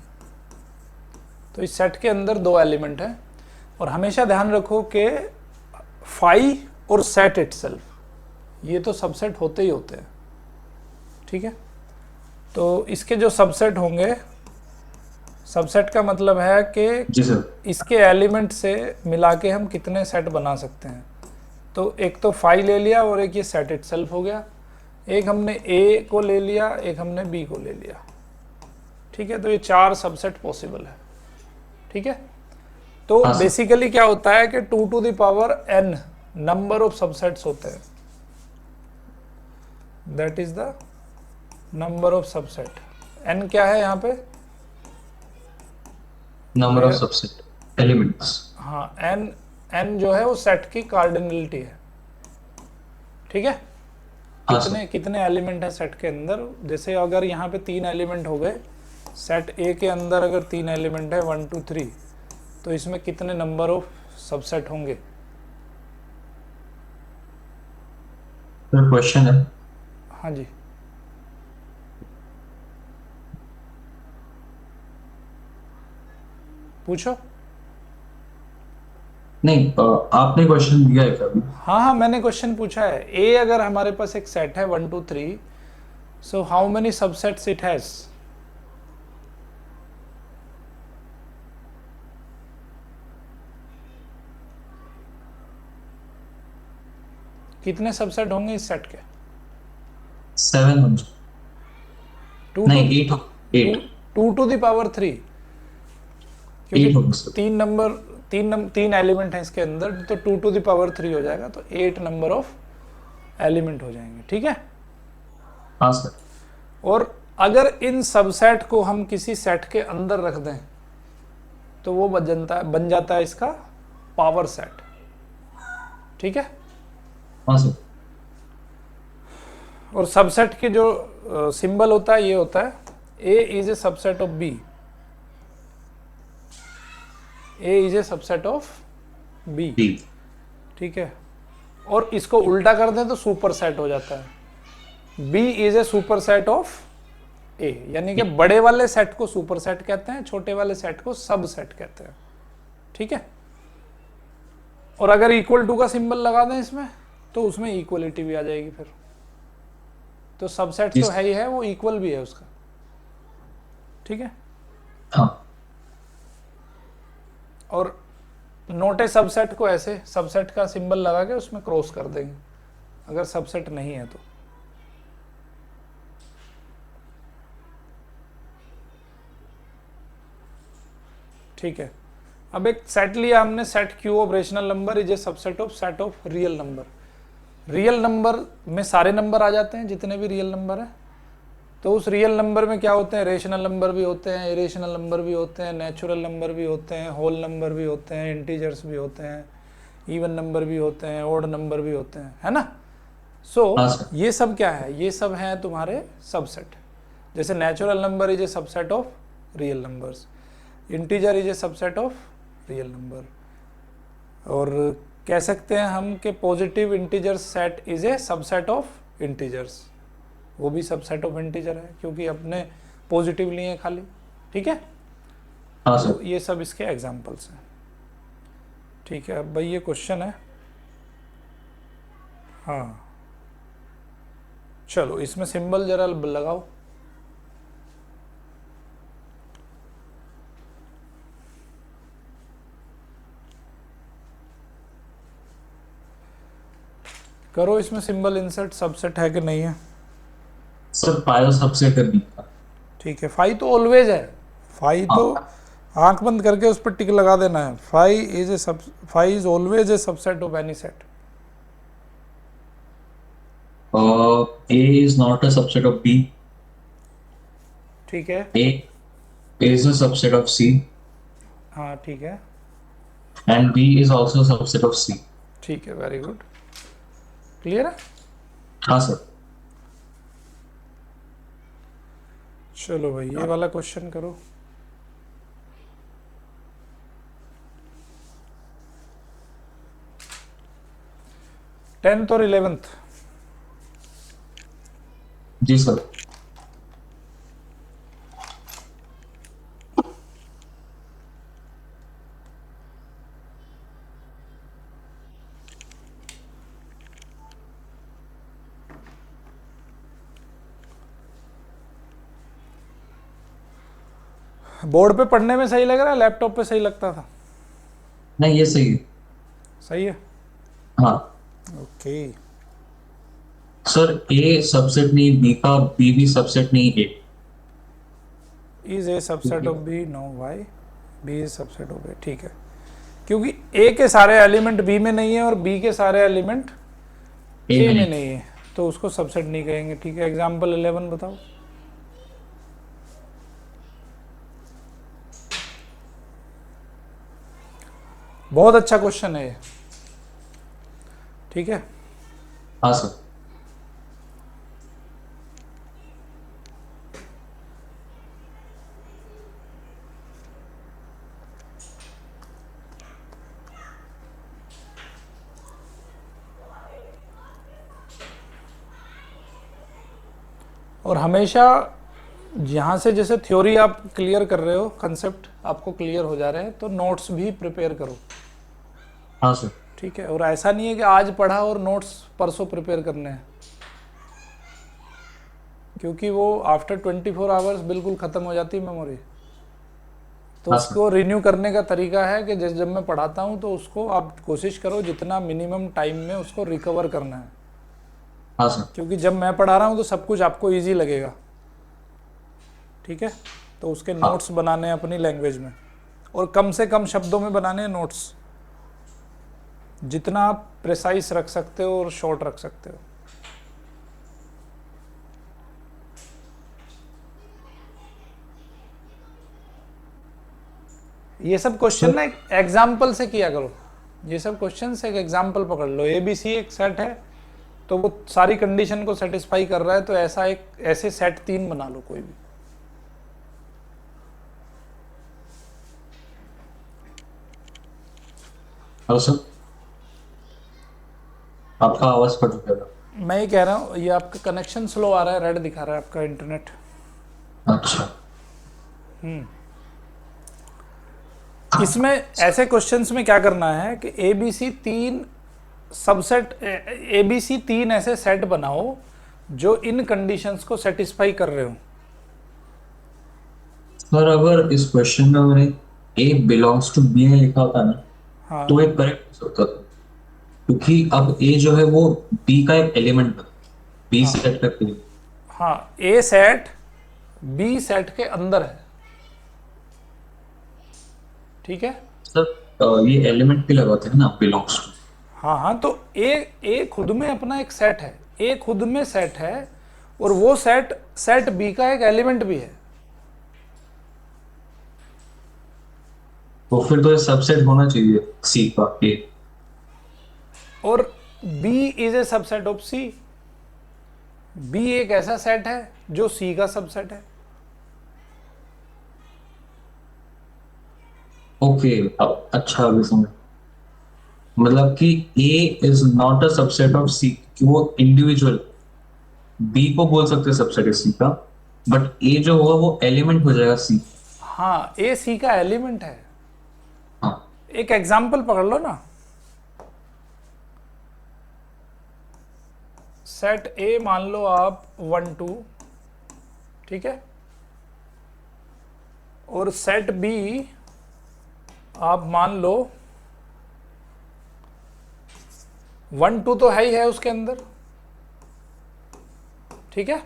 तो इस सेट के अंदर दो एलिमेंट हैं, और हमेशा ध्यान रखो कि फाई और सेट इटसेल्फ, ये तो सबसेट होते ही होते हैं। ठीक है, तो इसके जो सबसेट होंगे, सबसेट का मतलब है कि जी सर। इसके एलिमेंट से मिला के हम कितने सेट बना सकते हैं। तो एक तो फाई ले लिया और एक ये सेट इटसेल्फ हो गया। एक हमने ए को ले लिया, एक हमने बी को ले लिया। ठीक है, तो ये चार सबसेट पॉसिबल है। ठीक है, तो हाँ सर। बेसिकली क्या होता है कि 2 to the power n number of subsets होते हैं। That is the number of subset. n क्या है यहाँ पे? Number of subset elements. हाँ, n जो है वो सेट की कार्डिनलिटी है। ठीक है, हाँ कितने सर। कितने एलिमेंट है सेट के अंदर। जैसे अगर यहाँ पे 3 एलिमेंट हो गए, सेट ए के अंदर अगर 3 एलिमेंट है 1 2 3, तो इसमें कितने नंबर ऑफ सबसेट होंगे? सर क्वेश्चन है। हाँ जी, पूछो। नहीं, आपने क्वेश्चन दिया है कभी? हाँ हाँ, मैंने क्वेश्चन पूछा है। ए अगर हमारे पास एक सेट है 1 2 3, so how many subsets it has? कितने सबसेट होंगे इस सेट के? 700। 2 टू नहीं, 8 8 टू टू द पावर 3, क्योंकि 8 होंगे सर। तीन एलिमेंट हैं इसके अंदर, तो 2 टू द पावर 3 हो जाएगा, तो 8 नंबर ऑफ एलिमेंट हो जाएंगे। ठीक है, हाँ सर। और अगर इन सबसेट को हम किसी सेट के अंदर रख दें, तो वो बन जाता है इसका पावर सेट। ठीक है, हाँ सर। और सबसेट के जो सिंबल होता है, ये होता है A is A subset of B. A is A subset of B. B. ठीक है, और इसको उल्टा कर दें तो सुपर सेट हो जाता है। B is a superset of A, यानी कि बड़े वाले सेट को सुपर सेट कहते हैं, छोटे वाले सेट को सब सेट कहते हैं। ठीक है, और अगर इक्वल टू का सिंबल लगा दें इसमें, तो उसमें इक्वलिटी भी आ जाएगी फिर। तो सबसेट तो है ही है, वो इक्वल भी है उसका। ठीक है, हाँ। और नोटे सबसेट को ऐसे सबसेट का सिंबल लगा के उसमें क्रॉस कर देंगे अगर सबसेट नहीं है तो। ठीक है, अब एक सेट लिया हमने, set Q of rational number is a subset of set of real number. Real number में सारे नंबर आ जाते हैं जितने भी रियल नंबर हैं। तो उस रियल नंबर में क्या होते हैं? रेशनल नंबर भी होते हैं, इरेशनल नंबर भी होते हैं, नेचुरल नंबर भी होते हैं, होल नंबर भी होते हैं, इंटीजर्स भी होते हैं, इवन नंबर भी होते हैं, ओड नंबर भी होते हैं, है ना? हाँ सर। ये सब क्या है? ये सब हैं तुम्हारे सबसेट। जैसे natural number is a subset of real numbers, integer is a subset of real number, और कह सकते हैं हम कि positive integer set is a subset of integers. वो भी सबसेट ऑफ इंटीजर है क्योंकि अपने पॉजिटिव लिए खाली। ठीक है, हाँ तो सर। ये सब इसके एग्जांपल्स हैं। ठीक है, अब भाई ये क्वेश्चन है। हाँ, चलो इसमें सिंबल जरा लगाओ। करो इसमें सिंबल इंसर्ट, सबसेट है कि नहीं है। सर पायो सबसेट है बी का। ठीक है, फाई तो ऑलवेज है, फाई तो हाँ, आंख बंद करके उस पर टिक लगा देना है। Phi is always a subset of any set. A is not a subset of B. ठीक है, A is a subset of C हाँ ठीक है, and B is also subset of C. ठीक है, वेरी गुड, क्लियर है। हाँ sir. चलो भाई ये वाला क्वेश्चन करो। 10th और 11th। जी सर। बोर्ड पे पढ़ने में सही लग रहा है, लैपटॉप पे सही लगता था? नहीं ये सही है। सही है, हाँ ओके। सर, ए सबसेट नहीं बी का, बी भी सबसेट नहीं A. Is A subset of B, no why B is subset of A, ठीक है, क्योंकि ए के सारे एलिमेंट बी में नहीं है और बी के सारे एलिमेंट ए ए में में नहीं। नहीं है, तो उसको सबसेट नहीं कहेंगे। ठीक है, एग्जाम्पल 11 बताओ। बहुत अच्छा क्वेश्चन है ये, ठीक है। हाँ सर। और हमेशा यहाँ से जैसे थ्योरी आप क्लियर कर रहे हो, कंसेप्ट आपको क्लियर हो जा रहे हैं, तो नोट्स भी प्रिपेयर करो। हाँ सर। ठीक है, और ऐसा नहीं है कि आज पढ़ा और नोट्स परसों प्रिपेयर करने हैं, क्योंकि वो आफ्टर 24 आवर्स बिल्कुल ख़त्म हो जाती है मेमोरी। तो हाँ उसको रिन्यू करने का तरीका है कि जब मैं पढ़ाता हूँ तो उसको आप कोशिश करो जितना मिनिमम टाइम में उसको रिकवर करना है, हाँ सर। क्योंकि जब मैं पढ़ा रहा हूँ तो सब कुछ आपको ईजी लगेगा। ठीक है, तो उसके नोट्स बनाने हैं अपनी लैंग्वेज में, और कम से कम शब्दों में बनाने हैं नोट्स, जितना आप प्रिसाइज रख सकते हो और शॉर्ट रख सकते हो। ये सब क्वेश्चन ना एक एग्जाम्पल से किया करो, ये सब क्वेश्चन से एक एग्जाम्पल पकड़ लो। ए बी सी एक सेट है, तो वो सारी कंडीशन को सेटिस्फाई कर रहा है, तो ऐसे सेट 3 बना लो कोई भी। हेलो सर, आपका आवाज कट गया। मैं ये कह रहा हूँ, ये आपका कनेक्शन स्लो आ रहा है, रेड दिखा रहा है आपका इंटरनेट। अच्छा। इसमें ऐसे क्वेश्चंस में क्या करना है कि ए बी सी तीन ऐसे सेट बनाओ जो इन कंडीशंस को सेटिस्फाई कर रहे हो। सर अगर इस क्वेश्चन में मैंने ए बिलोंग्स टू बी में लिखा होता ना, हाँ तो ये करेक्ट हो सकता था, क्योंकि अब ए जो है वो बी का एक एलिमेंट है, बी हाँ सेट का एलिमेंट। हाँ, ए सेट बी सेट के अंदर है, ठीक है। सर ये एलिमेंट भी लगाते हैं ना बिलोंग्स टू। हाँ हाँ, तो ए खुद में अपना एक सेट है, ए खुद में सेट है, और वो सेट बी का एक एलिमेंट भी है। तो फिर तो ये सबसेट होना चाहिए सी का ए। और B is A subset of C, B एक ऐसा सेट है जो सी का सबसेट है। ओके, अब अच्छा अभी समझ। मतलब कि A is not a subset of C, कि वो इंडिविजुअल बी को बोल सकते हैं सबसेट है सी का, बट ए जो होगा वो एलिमेंट हो जाएगा सी। हाँ, ए सी का एलिमेंट है। हाँ। एक एग्जाम्पल पकड़ लो ना, सेट ए मान लो आप 1 2, ठीक है, और सेट बी आप मान लो 1 2 तो है ही है उसके अंदर, ठीक है।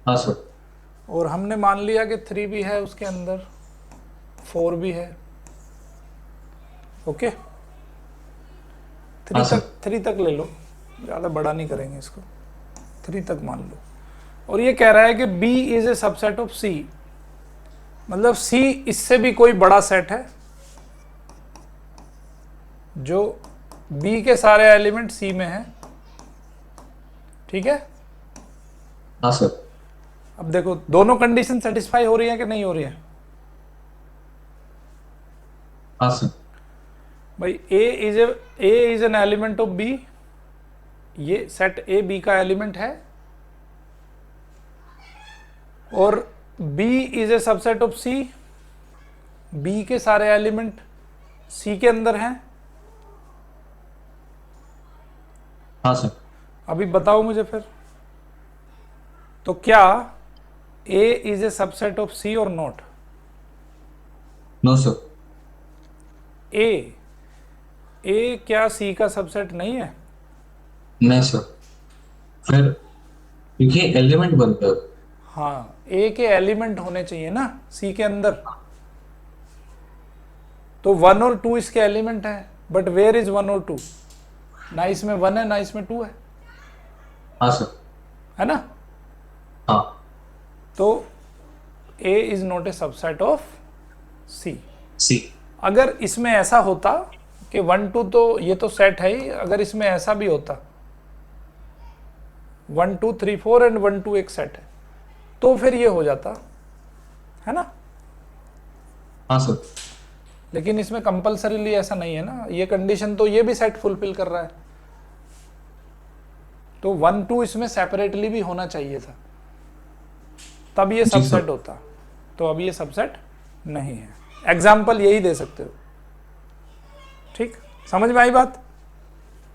हाँ सर। और हमने मान लिया कि 3 भी है उसके अंदर, 4 भी है, ओके। हाँ सर। 3 तक ले लो, ज़्यादा बड़ा नहीं करेंगे इसको, 3 तक मान लो। और ये कह रहा है कि B is a subset of C, मतलब C इससे भी कोई बड़ा सेट है, जो B के सारे एलिमेंट C में हैं, ठीक है। हाँ सर। अब देखो दोनों कंडीशन सेटिस्फाई हो रही है कि नहीं हो रही है? हाँ सर। भाई A is an element of B, ये सेट A B का एलिमेंट है, और B is a subset of C, B के सारे एलिमेंट C के अंदर हैं। हाँ सर। अभी बताओ मुझे फिर, तो क्या A is A subset of C और नॉट? No sir. A क्या C का सबसेट नहीं है? नहीं सर। फिर क्योंकि एलिमेंट बनता है। हाँ, A के एलिमेंट होने चाहिए ना C के अंदर, तो 1 और 2 इसके एलिमेंट है, बट वेयर इज 1 और 2? ना इसमें 1 है ना इसमें 2 है, हाँ सर। है ना। हाँ। तो A is not A subset of C। सी। अगर इसमें ऐसा होता कि 1 2 तो ये तो सेट है ही, अगर इसमें ऐसा भी होता 1 2 3 4 एंड 1 2 एक सेट है, तो फिर ये हो जाता, है ना। हाँ सर। लेकिन इसमें कंपल्सरीली ऐसा नहीं है ना, ये कंडीशन तो ये भी सेट फुलफिल कर रहा है, तो 1 2 इसमें सेपरेटली भी होना चाहिए था, तब ये जी सर। सबसेट होता। तो अब ये सबसेट नहीं है, एग्जाम्पल यही दे सकते हो, ठीक। समझ में आई बात?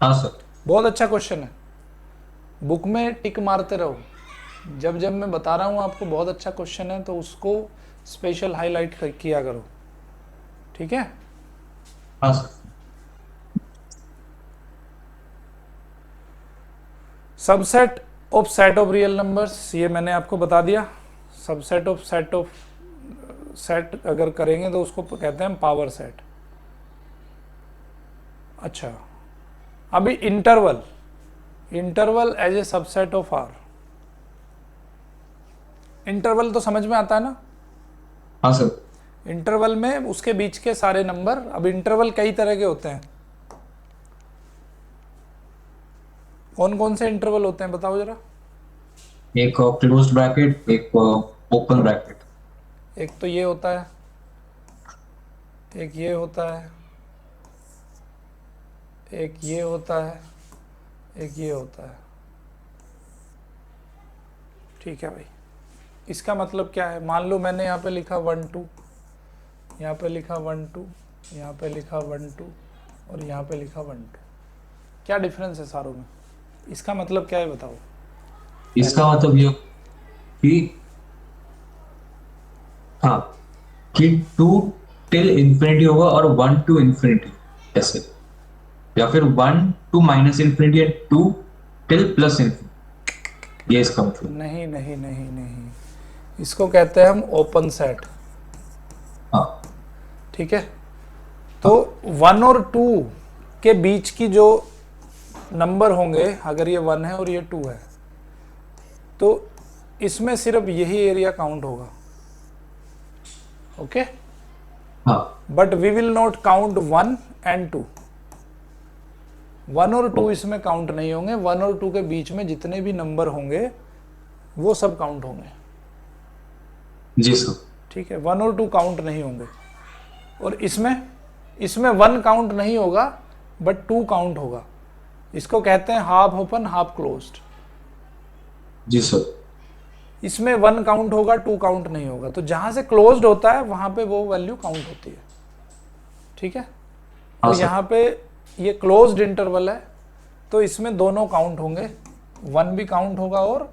हाँ सर। बहुत अच्छा क्वेश्चन है, बुक में टिक मारते रहो, जब जब मैं बता रहा हूँ आपको बहुत अच्छा क्वेश्चन है तो उसको स्पेशल हाईलाइट किया करो, ठीक है। हाँ sir. Subset of set of real numbers, ये मैंने आपको बता दिया। सबसेट ऑफ सेट अगर करेंगे तो उसको कहते हैं पावर सेट। अच्छा, अभी interval as a subset of R, interval तो समझ में आता है ना। हाँ सर। इंटरवल में उसके बीच के सारे नंबर, अब इंटरवल कई तरह के होते हैं, कौन कौन से इंटरवल होते हैं बताओ जरा। एक क्लोज्ड ब्रैकेट, एक ओपन ब्रैकेट। एक तो ये होता है, एक ये होता है, एक ये होता है, एक ये होता है, ठीक है भाई। इसका मतलब क्या है, मान लो मैंने यहाँ पे लिखा 1 2, यहाँ पे लिखा 1 2, यहाँ पे लिखा 1 2 और यहाँ पे लिखा 1 2, क्या डिफरेंस है सारों में? इसका मतलब क्या है बताओ। इसका मतलब ये कि हाँ, कि 2 टिल इंफिनिटी होगा और 1 टू इंफिनिटी, ऐसे। या फिर 1 to minus infinity and 2 till plus infinity, ये इसका मतलब। नहीं नहीं नहीं नहीं, इसको कहते हैं हम ओपन सेट, हाँ। ठीक है। तो 1 और 2 के बीच की जो नंबर होंगे, अगर ये 1 है और ये 2 है, तो इसमें सिर्फ यही एरिया काउंट होगा, ओके। हाँ। But we will not count 1 and 2, 1 और 2 इसमें काउंट नहीं होंगे, 1 और 2 के बीच में जितने भी नंबर होंगे वो सब काउंट होंगे, जी सर। ठीक है। 1 और 2 काउंट नहीं होंगे, और इसमें 1 काउंट नहीं होगा बट 2 काउंट होगा, इसको कहते हैं हाफ ओपन हाफ क्लोज्ड। जी सर। इसमें 1 काउंट होगा 2 काउंट नहीं होगा, तो जहां से क्लोज्ड होता है वहां पे वो वैल्यू काउंट होती है, ठीक है। हाँ और सर। यहाँ पे ये क्लोज्ड इंटरवल है, तो इसमें दोनों काउंट होंगे, 1 भी काउंट होगा और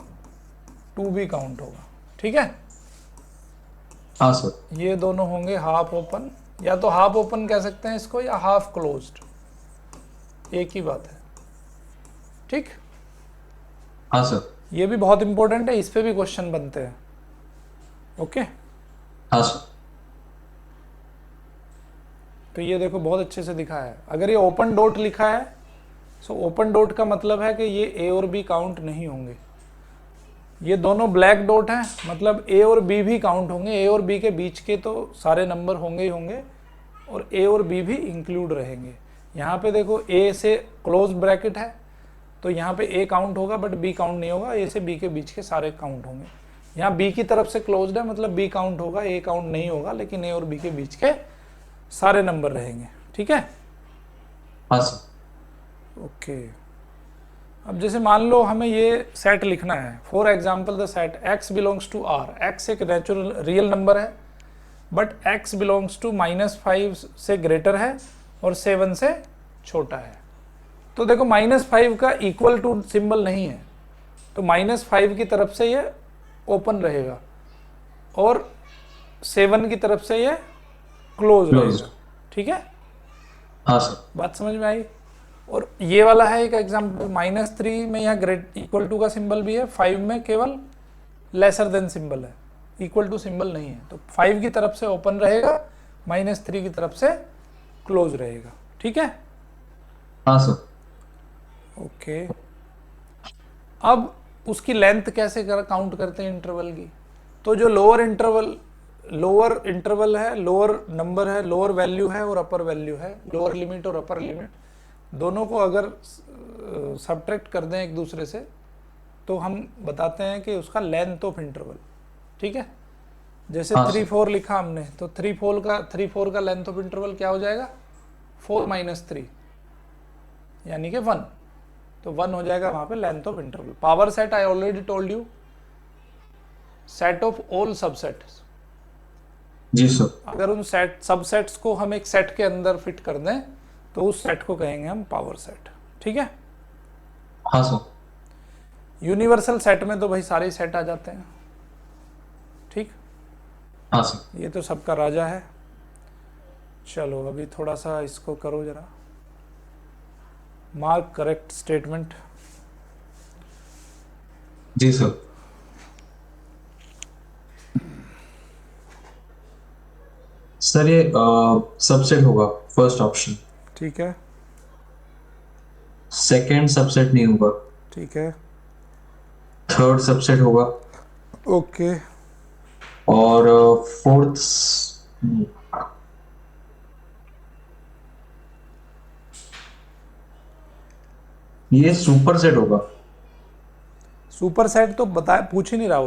2 भी काउंट होगा, ठीक है। हाँ सर। ये दोनों होंगे हाफ ओपन, या तो हाफ ओपन कह सकते हैं इसको, या हाफ क्लोज्ड, एक ही बात है। ठीक, हाँ सर। ये भी बहुत इंपॉर्टेंट है, इस पे भी क्वेश्चन बनते हैं। ओके, हाँ सर। तो ये देखो बहुत अच्छे से दिखा है। अगर ये ओपन डॉट लिखा है, सो ओपन डॉट का मतलब है कि ये ए और बी काउंट नहीं होंगे। ये दोनों ब्लैक डॉट हैं, मतलब ए और बी भी काउंट होंगे। ए और बी के बीच के तो सारे नंबर होंगे ही होंगे, और ए और बी भी इंक्लूड रहेंगे। यहाँ पे देखो ए से क्लोज ब्रैकेट है, तो यहाँ पे ए काउंट होगा बट बी काउंट नहीं होगा। ए से बी के बीच के सारे काउंट होंगे। यहाँ बी की तरफ से क्लोज्ड है, मतलब बी काउंट होगा, ए काउंट नहीं होगा, लेकिन ए और बी के बीच के सारे नंबर रहेंगे। ठीक है, हाँ सर। ओके। अब जैसे मान लो हमें ये सेट लिखना है, for example the set x belongs to r। x एक नेचुरल रियल नंबर है, बट x बिलोंग्स टू -5 से ग्रेटर है और 7 से छोटा है। तो देखो -5 का इक्वल टू सिंबल नहीं है, तो -5 की तरफ से ये ओपन रहेगा और 7 की तरफ से ये क्लोज Closed. रहेगा। ठीक है, हाँ सर। बात समझ में आई। और ये वाला है एक एग्जाम्पल, -3 में यहाँ ग्रेट इक्वल टू का सिंबल भी है, 5 में केवल लेसर देन सिंबल है, इक्वल टू सिंबल नहीं है। तो 5 की तरफ से ओपन रहेगा, -3 की तरफ से क्लोज रहेगा। ठीक है, हाँ सर। ओके। अब उसकी लेंथ कैसे काउंट करते हैं इंटरवल की? तो जो लोअर इंटरवल है, लोअर नंबर है, लोअर वैल्यू है और अपर वैल्यू है, लोअर लिमिट और अपर लिमिट, दोनों को अगर सब्ट्रैक्ट कर दें एक दूसरे से, तो हम बताते हैं कि उसका लेंथ ऑफ इंटरवल। ठीक है, जैसे हाँ 3-4 लिखा हमने, तो 3-4 का लेंथ ऑफ इंटरवल क्या हो जाएगा? 4 - 3 यानी कि 1। तो 1 हो जाएगा वहां पे length of interval. Power set I already told you, set of all subsets. जी सर। अगर उन सबसेट्स को हम एक सेट के अंदर फिट कर दें, तो उस सेट को कहेंगे हम पावर सेट। ठीक है, हाँ सर। यूनिवर्सल सेट में तो भाई सारे सेट आ जाते हैं। ठीक, हाँ सर। ये तो सबका राजा है। चलो अभी थोड़ा सा इसको करो जरा, मार्क करेक्ट स्टेटमेंट। जी सर। सर ये सबसेट होगा फर्स्ट ऑप्शन। ठीक है, सेकंड सबसेट नहीं होगा। ठीक है, थर्ड सबसेट होगा। ओके, और फोर्थ ये सुपर सेट होगा। सुपर सेट तो बता, पूछ ही नहीं रहा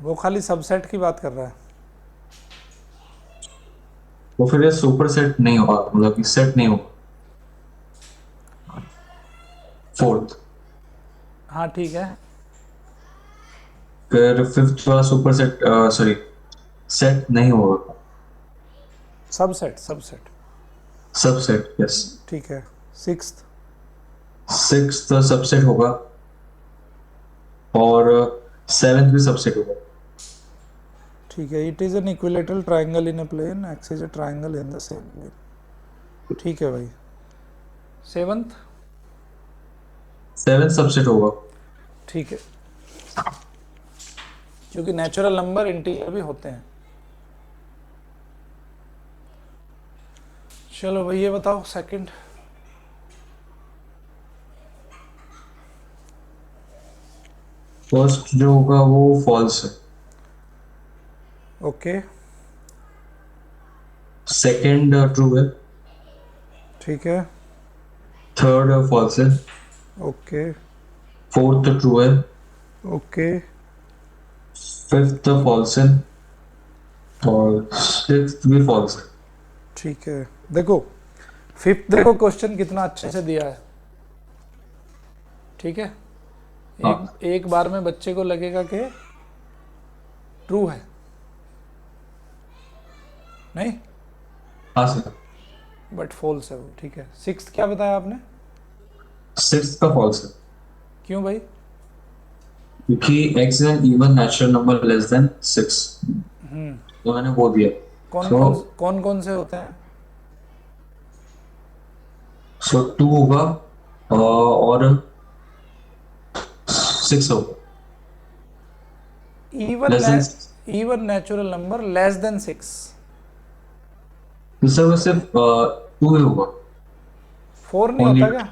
वो खाली सबसेट की बात कर रहा है। तो फिर ये सुपर सेट नहीं होगा, मतलब कि सेट नहीं होगा फोर्थ। हाँ ठीक है, फिर फिफ्थ वाला सुपर सेट, सॉरी, सेट नहीं होगा। सबसेट। Subset, yes. ठीक है, सिक्स्थ, सिक्स्थ सबसेट होगा और सेवेंथ भी सबसेट होगा। ठीक है। It is an equilateral triangle in a plane, x is a triangle in the same plane. ठीक है भाई, सेवंथ, सेवेंथ सबसेट होगा। ठीक है, क्योंकि नेचुरल नंबर इंटीजर भी होते हैं। चलो भाई ये बताओ सेकंड। फर्स्ट जो होगा वो फॉल्स है। ओके, सेकंड ट्रू है। ठीक है, थर्ड फॉल्स है। ओके, फोर्थ ट्रू है। ओके, फिफ्थ फॉल्स है और सिक्स्थ भी फॉल्स है। ठीक है। देखो फिफ्थ, देखो क्वेश्चन कितना अच्छे से दिया है। ठीक है, हाँ। एक बार में बच्चे को लगेगा कि ट्रू है, नहीं, हाँ सर। बट फॉल्स है वो। ठीक है, सिक्स्थ क्या बताया आपने? सिक्स्थ का फॉल्स है क्यों भाई? क्योंकि x is an even natural number less than 6, तो मैंने वो दिया। कौन कौन से होते हैं? सो 2 होगा, और 6 होगा, even less than. Even natural number less than 6। Sir वो सिर्फ 2 ही होगा, 4 नहीं ओनली। होता क्या?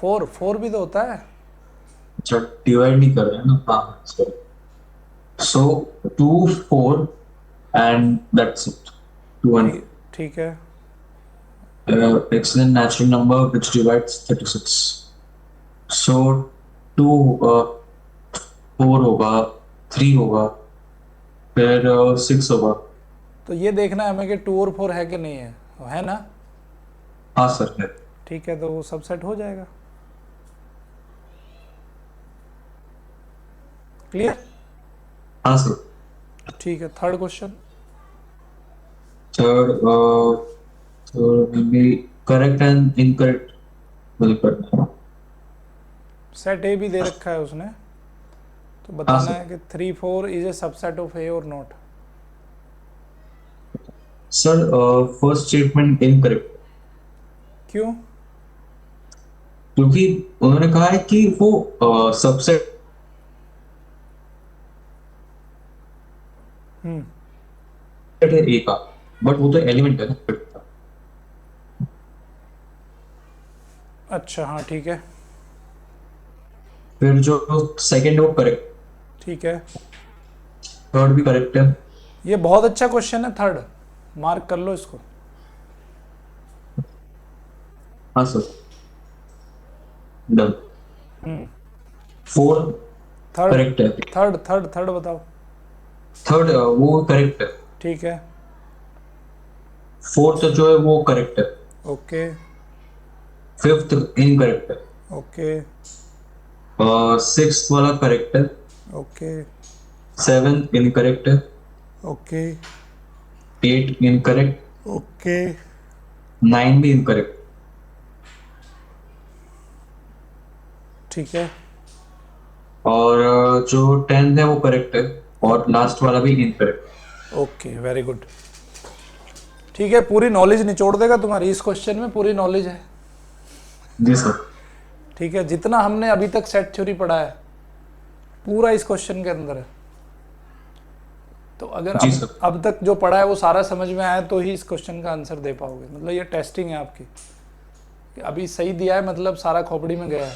4 भी तो होता है। अच्छा, डिवाइड नहीं कर रहे हैं ना, हाँ sorry. So 2, 4 and that's it, 2 and ठीक ठीक है। x is a natural number which divides 36. सो 2 4 होगा, 3 होगा, फिर 6 होगा। तो ये देखना है हमें कि 2 और 4 है कि नहीं है ना? हाँ सर है। ठीक है, तो वो सब सेट हो जाएगा। क्लियर? हाँ सर। ठीक है, थर्ड क्वेश्चन। थर्ड, थर्ड में भी करेक्ट एंड इनकरेक्ट मतलब करना है। सेट ए भी दे रखा है उसने, तो हाँ बताना सर। है कि 3 4 इज ए सबसेट ऑफ ए और not. Sir first statement incorrect, क्यों? क्योंकि उन्होंने कहा है कि वो सबसेट है ए का, बट वो तो एलिमेंट है ना। अच्छा हाँ ठीक है। फिर जो सेकंड है वो करेक्ट, ठीक है, थर्ड भी करेक्ट है। ये बहुत अच्छा क्वेश्चन है थर्ड, मार्क कर लो इसको। हाँ sir, done. Fourth third correct है। थर्ड बताओ। थर्ड वो करेक्ट है। ठीक है। फोर्थ जो है वो करेक्ट है। ओके। फिफ्थ इनकरेक्ट है। ओके। सिक्स्थ वाला करेक्ट है। ओके। सेवेंथ इनकरेक्ट है। ओके। Eight incorrect. ओके। 9 भी इनकरेक्ट। ठीक है। और जो 10th है वो करेक्ट है। और लास्ट वाला भी इनकरेक्ट। Okay, very good. ठीक है, पूरी नॉलेज निचोड़ देगा तुम्हारी, इस क्वेश्चन में पूरी नॉलेज है। जी सर। ठीक है, जितना हमने अभी तक सेट थ्योरी पढ़ा है पूरा इस क्वेश्चन के अंदर है। तो अगर जी अब सर। अब तक जो पढ़ा है वो सारा समझ में आया तो ही इस क्वेश्चन का आंसर दे पाओगे। मतलब ये टेस्टिंग है आपकी कि अभी सही दिया है, मतलब सारा खोपड़ी में गया है।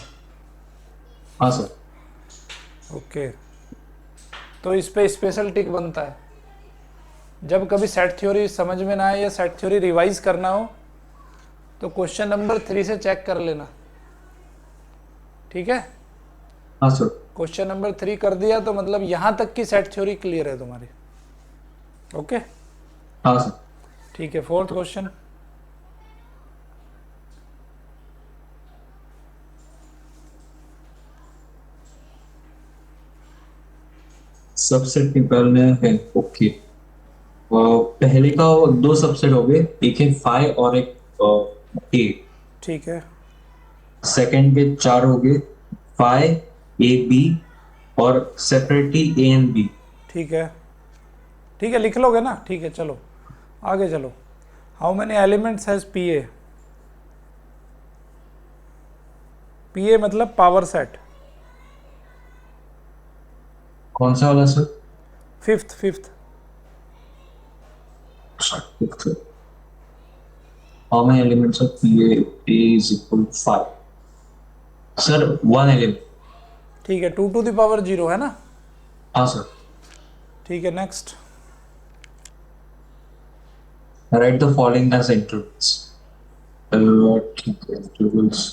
हाँ सर। ओके, तो इस पे स्पेशल टिक बनता है। जब कभी सेट थ्योरी समझ में ना आए या सेट थ्योरी रिवाइज करना हो तो क्वेश्चन नंबर 3 से चेक कर लेना। ठीक है, हाँ सर। क्वेश्चन नंबर 3 कर दिया तो मतलब यहां तक की सेट थ्योरी क्लियर है तुम्हारी। ओके, हाँ सर। ठीक है, फोर्थ क्वेश्चन। सबसेट निकालने हैं, ओके। पहले का दो सबसेट हो गए, एक है फाइव और एक ए। ठीक है। सेकंड के चार हो गए, फाइव ए बी और सेपरेटली ए एंड बी। ठीक है। ठीक है, लिख लोगे ना? ठीक है, चलो आगे चलो। How many elements has P A? P A मतलब पावर सेट। कौन सा वाला sir? Fifth. How many elements of P A? A is equal 5 sir, one element. ठीक है, 2 to the power 0 है ना? हाँ सर। ठीक है, next. Write the following as intervals. ठीक है, इंटरवल्स।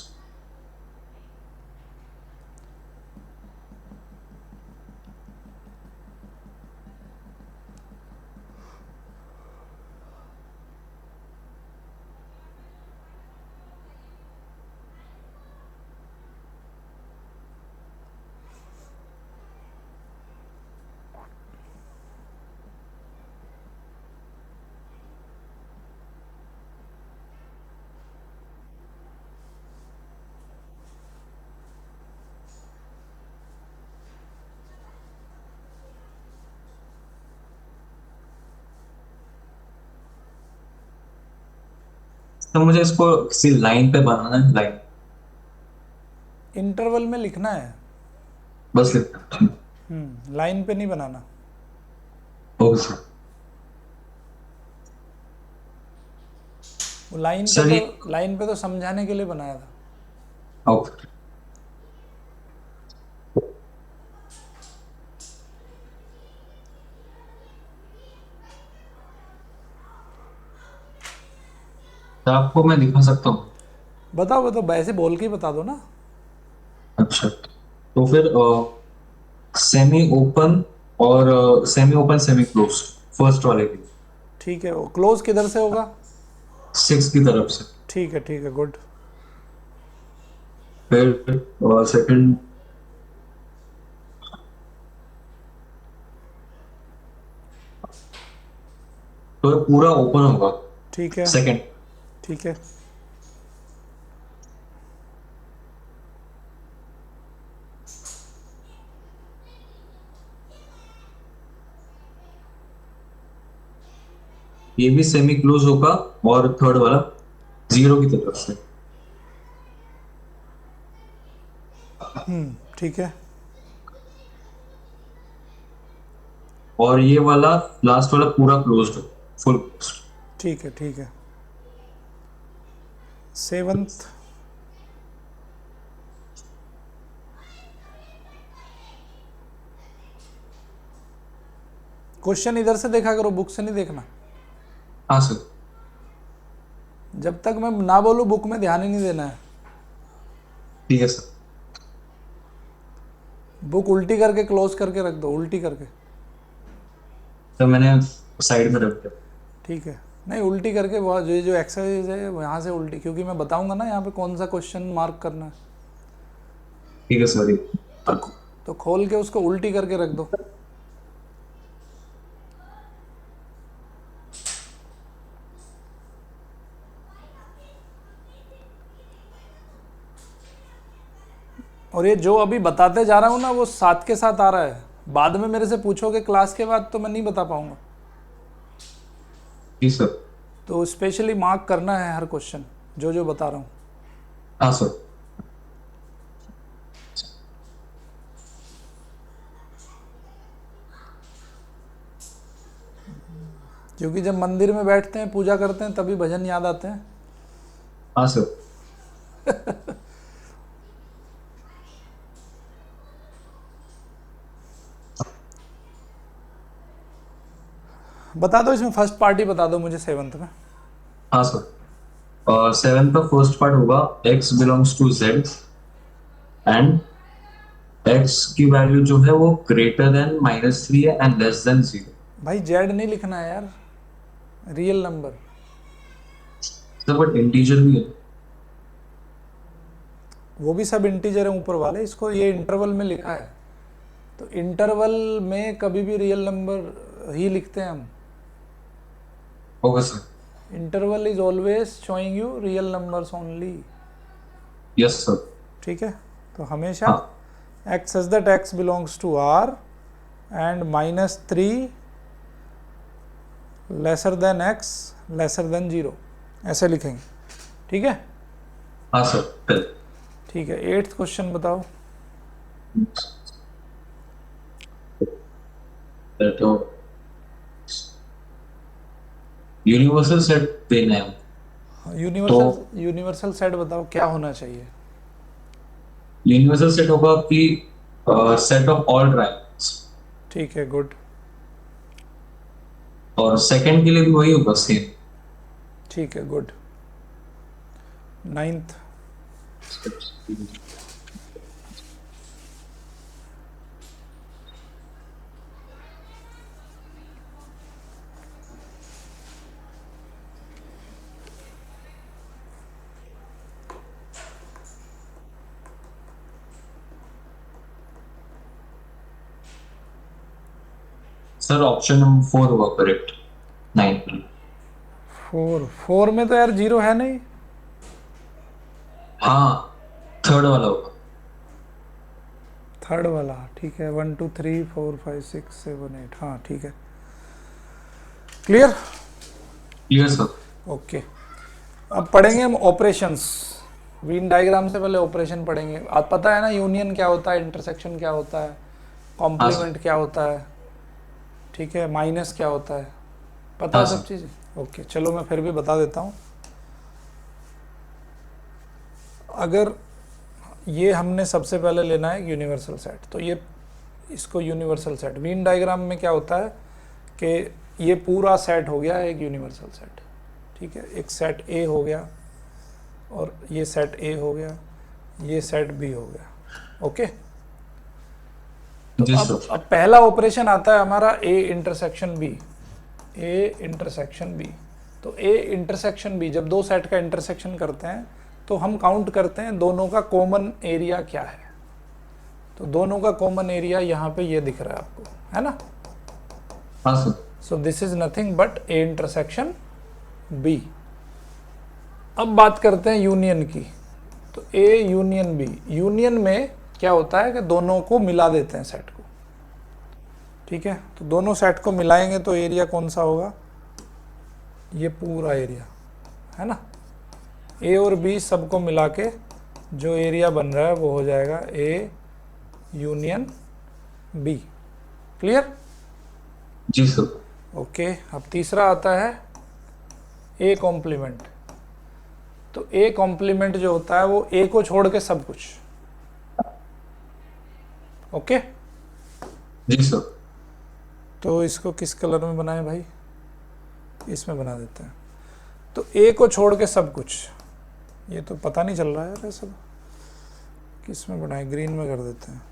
तो मुझे इसको किसी लाइन पे बनाना है, लाइन इंटरवल में लिखना है, बस लिखना है। लाइन पे नहीं बनाना। Okay sir. वो सर ये लाइन पे तो समझाने के लिए बनाया था। ओके। तो आपको मैं दिखा सकता हूँ। बताओ बताओ, ऐसे बोल के ही बता दो ना। अच्छा, तो फिर सेमी ओपन और semi open semi close first वाले की, ठीक है, वो क्लोज किधर से होगा? सिक्स की तरफ से। ठीक है, गुड। फिर सेकंड, तो ये पूरा ओपन होगा ठीक है। सेकंड। ठीक है। ये भी सेमी क्लोज होगा, और थर्ड वाला जीरो की तरफ से। ठीक है। और ये वाला लास्ट वाला पूरा क्लोज्ड हो, फुल क्लोज्ड। ठीक है। ठीक है। सेवंथ। क्वेश्चन इधर से देखा करो, बुक से नहीं देखना। हाँ सर। जब तक मैं ना बोलूं बुक में ध्यान ही नहीं देना है। ठीक है सर। बुक उल्टी करके क्लोज करके रख दो, उल्टी करके। तो मैंने साइड में रख दिया। ठीक है। नहीं, उल्टी करके, वो जो जो एक्सरसाइज है यहाँ से उल्टी, क्योंकि मैं बताऊंगा ना यहाँ पे कौन सा क्वेश्चन मार्क करना है। ठीक है सर। तो तो खोल के उसको उल्टी करके रख दो। और ये जो अभी बताते जा रहा हूँ ना, वो साथ के साथ आ रहा है। बाद में मेरे से पूछोगे क्लास के बाद तो मैं नहीं बता पाऊंगा। जी सर। तो स्पेशली मार्क करना है हर क्वेश्चन, जो जो बता रहा हूँ। हाँ सर। क्योंकि जब मंदिर में बैठते हैं, पूजा करते हैं, तभी भजन याद आते हैं। हाँ सर। बता दो, इसमें फर्स्ट पार्टी बता दो मुझे सेवंथ में। हाँ सर। सेवन का फर्स्ट पार्ट होगा x belongs to z, and x की वैल्यू जो है वो ग्रेटर देन -3 है एंड लेस देन 0। भाई जेड नहीं लिखना है यार, real number. Sir but integer भी है। वो भी सब इंटीजर है ऊपर वाले, इसको ये इंटरवल में लिखा है। तो इंटरवल में कभी भी रियल नंबर ही लिखते हैं हम। Okay sir. Interval is always showing you real numbers only. Yes sir. ठीक है। तो हमेशा हाँ। x such that x belongs to r and -3 lesser than x lesser than 0, ऐसे लिखेंगे। ठीक है। हाँ सर। फिर ठीक है, एट्थ क्वेश्चन बताओ। तो यूनिवर्सल सेट देना है। तो यूनिवर्सल सेट बताओ क्या होना चाहिए। यूनिवर्सल सेट होगा कि सेट ऑफ ऑल ट्रायंगल्स। ठीक है, गुड। और सेकंड के लिए भी वही होगा, सेम। ठीक है, good. Ninth. Sir option number 4 होगा करेक्ट, 9। फोर में तो यार जीरो है नहीं। हाँ, थर्ड वाला होगा। थर्ड वाला, ठीक है। 1 2 3 4 5 6 7 8, हाँ ठीक है। क्लियर। Clear sir. ओके। अब पढ़ेंगे हम ऑपरेशंस। वीन डायग्राम से पहले ऑपरेशन पढ़ेंगे। आप पता है ना यूनियन क्या होता है, इंटरसेक्शन क्या होता है, हाँ सर। कॉम्प्लीमेंट क्या होता है, ठीक है, माइनस क्या होता है, पता हाँ है सब सर। चीज़ें। ओके चलो मैं फिर भी बता देता हूँ। अगर ये हमने सबसे पहले लेना है यूनिवर्सल सेट, तो ये इसको यूनिवर्सल सेट, वीन डायग्राम में क्या होता है कि ये पूरा सेट हो गया एक यूनिवर्सल सेट, ठीक है। एक सेट ए हो गया और ये सेट ए हो गया, ये सेट बी हो गया, ओके। तो जी अब सर। अब पहला ऑपरेशन आता है हमारा A intersection B, A intersection B. तो ए इंटरसेक्शन बी जब दो सेट का इंटरसेक्शन करते हैं तो हम काउंट करते हैं दोनों का कॉमन एरिया क्या है। तो दोनों का कॉमन एरिया यहाँ पे ये दिख रहा है आपको, है ना। हाँ sir. So this is nothing but A intersection B. अब बात करते हैं यूनियन की। तो ए यूनियन बी, यूनियन में क्या होता है कि दोनों को मिला देते हैं सेट को, ठीक है। तो दोनों सेट को मिलाएंगे तो एरिया कौन सा होगा, ये पूरा एरिया, है ना। ए और बी सबको मिला के जो एरिया बन रहा है वो हो जाएगा ए यूनियन बी। क्लियर? जी सर। ओके। अब तीसरा आता है ए कॉम्प्लीमेंट। तो ए कॉम्प्लीमेंट जो होता है वो ए को छोड़ के सब कुछ, ओके। जी सर। तो इसको किस कलर में बनाएं भाई, इसमें बना देते हैं। तो ए को छोड़ के सब कुछ, ये तो पता नहीं चल रहा है यार सब, किस में बनाए, ग्रीन में कर देते हैं।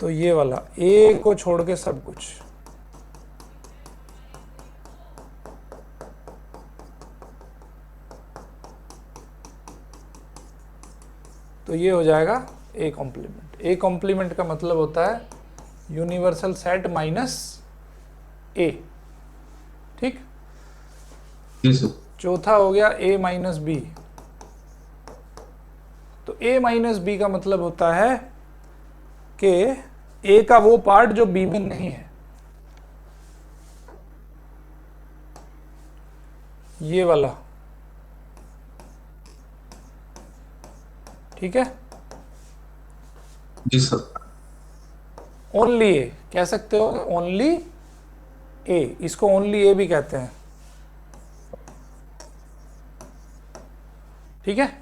तो ये वाला ए को छोड़ के सब कुछ, तो ये हो जाएगा ए कॉम्प्लीमेंट। ए कॉम्प्लीमेंट का मतलब होता है यूनिवर्सल सेट माइनस ए, ठीक। जी सर। चौथा हो गया ए माइनस बी। तो ए माइनस बी का मतलब होता है कि ए का वो पार्ट जो बी में नहीं है, ये वाला, ठीक है। जी सर। ओनली ए कह सकते हो, ओनली ए, इसको ओनली ए भी कहते हैं, ठीक है।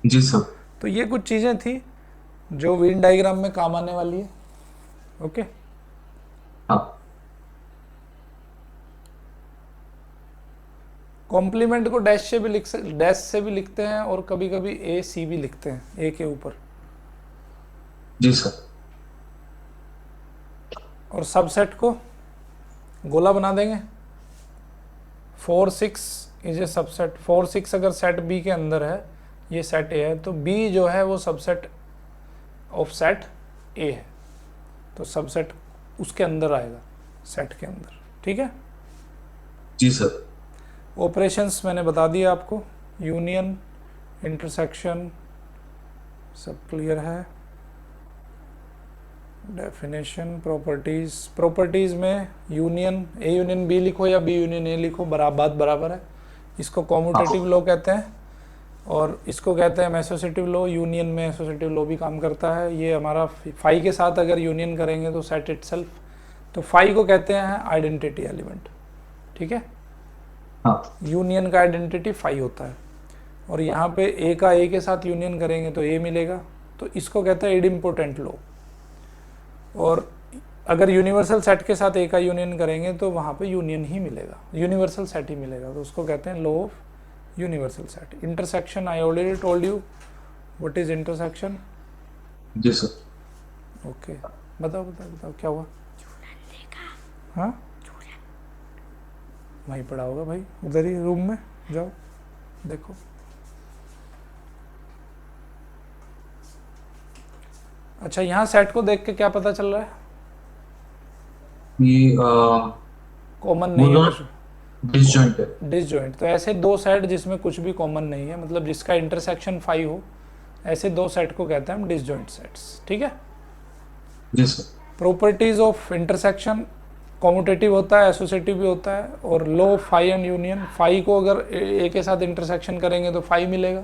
जी सर। तो ये कुछ चीजें थी जो वेन डायग्राम में काम आने वाली है, ओके। हाँ। कॉम्प्लीमेंट को डैश से भी डैश से भी लिखते हैं और कभी कभी ए सी भी लिखते हैं, ए के ऊपर। जी सर। और सबसेट को गोला बना देंगे। 4 6 इज ए सबसेट। 4 6 अगर सेट बी के अंदर है, ये सेट ए है, तो बी जो है वो सबसेट ऑफ सेट ए है, तो सबसेट उसके अंदर आएगा, सेट के अंदर, ठीक है। जी सर। ऑपरेशंस मैंने बता दिया आपको, यूनियन, इंटरसेक्शन, सब क्लियर है। Definition, properties. प्रॉपर्टीज में यूनियन, ए यूनियन बी लिखो या बी यूनियन ए लिखो, बात बराबर है। इसको कॉम्यूटेटिव लॉ कहते हैं और इसको कहते हैं एसोसिएटिव लॉ। यूनियन में एसोसिएटिव लॉ भी काम करता है। ये हमारा फाई के साथ अगर यूनियन करेंगे तो सेट इटसेल्फ, तो फाई को कहते हैं आइडेंटिटी एलिमेंट, ठीक है। हाँ। यूनियन का आइडेंटिटी फाई होता है और यहाँ पे ए का ए के साथ यूनियन करेंगे तो ए मिलेगा, तो इसको कहते हैं इडम्पोटेंट लॉ। और अगर यूनिवर्सल सेट के साथ ए का यूनियन करेंगे तो वहाँ पे यूनियन ही मिलेगा, यूनिवर्सल सेट ही मिलेगा, तो उसको कहते हैं law of universal set. Intersection, I already told you what is intersection. जी सर। ओके, बताओ बताओ बताओ क्या हुआ। हाँ, वहीं पड़ा होगा भाई, उधर ही रूम में जाओ देखो। अच्छा, यहाँ सेट को देख के क्या पता चल रहा है, ये कॉमन वो नहीं है दोनों कुछ, डिसजॉइंट है। डिसजॉइंट। तो ऐसे दो सेट जिसमें कुछ भी कॉमन नहीं है, मतलब जिसका इंटरसेक्शन फाई हो, ऐसे दो सेट को कहते हैं हम डिसजॉइंट सेट्स, ठीक है। जी sir. Properties of intersection, commutative होता है, एसोसिएटिव भी होता है, और लो फाई एंड यूनियन, फाई को अगर ए के साथ इंटरसेक्शन करेंगे तो फाई मिलेगा,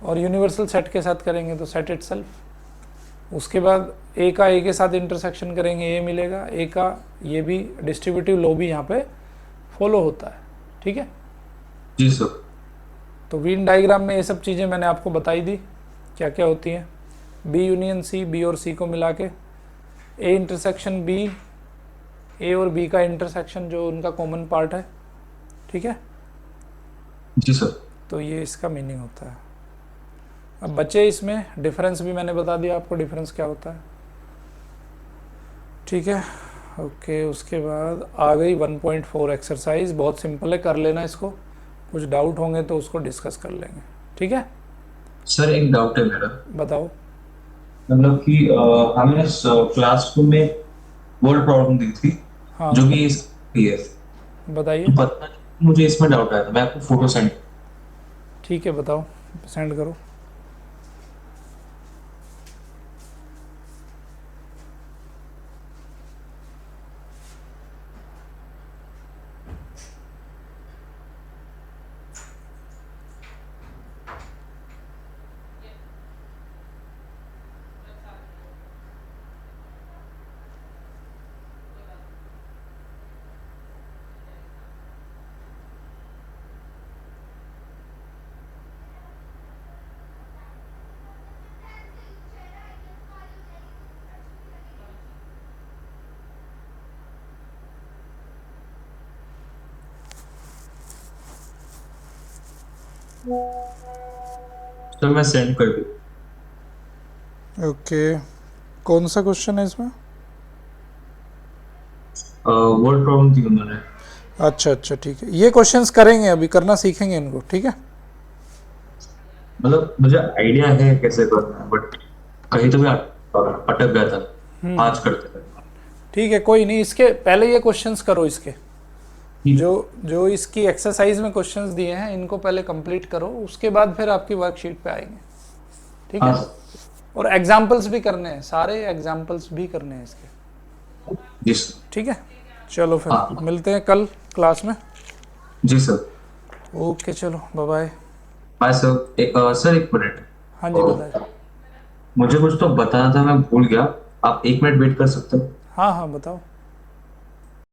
और यूनिवर्सल सेट के साथ करेंगे तो सेट इटसेल्फ। उसके बाद ए का ए के साथ इंटरसेक्शन करेंगे ए मिलेगा, ए का ये भी डिस्ट्रीब्यूटिव लॉ भी यहाँ पे फॉलो होता है। ठीक है, जी सर। तो वीन डायग्राम में ये सब चीज़ें मैंने आपको बताई दी क्या क्या होती हैं। बी यूनियन सी, बी और सी को मिला के ए इंटरसेक्शन बी, ए और बी का इंटरसेक्शन जो उनका कॉमन पार्ट है। ठीक है, जी सर। तो ये इसका मीनिंग होता है। अब बचे इसमें डिफरेंस भी मैंने बता दिया आपको, डिफरेंस क्या होता है। ठीक है, ओके। उसके बाद आ गई 1.4 एक्सरसाइज, बहुत सिंपल है, कर लेना इसको। कुछ डाउट होंगे तो उसको डिस्कस कर लेंगे। ठीक है, सर एक डाउट है मेरा, बताओ। मतलब कि हमें क्लास में वर्ड प्रॉब्लम दी थी हाँ, जो कि इसकी है, बताइए। तो पता नहीं मुझे इसमें डाउट आया था, मैं आपको फोटो सेंड। ठीक है, बताओ, सेंड करो। सर मैं सेंड कर दूँ। ओके, कौन सा क्वेश्चन है इसमें? वर्ड प्रॉब्लम थी उन्होंने। अच्छा अच्छा, ठीक है, ये क्वेश्चंस करेंगे, अभी करना सीखेंगे इनको। ठीक है, मतलब मुझे आइडिया है कैसे करना है, बट कहीं तो भी अटक गया था आज करते थे। ठीक है, कोई नहीं, इसके पहले ये क्वेश्चंस करो। इसके ठीक। जो जो इसकी एक्सरसाइज में क्वेश्चंस दिए हैं इनको पहले कंप्लीट करो, उसके बाद फिर आपकी वर्कशीट पे आएंगे। ठीक हाँ है, और एग्जाम्पल्स भी करने हैं, सारे एग्जाम्पल्स भी करने हैं इसके। जी सर। ठीक है, चलो फिर हाँ मिलते हैं कल क्लास में। जी सर। ओके, चलो bye bye. Bye sir. Sir एक मिनट, हाँ जी, बताए। मुझे कुछ तो बताना था, मैं भूल गया। आप एक मिनट वेट कर सकते हो? हाँ हाँ, बताओ।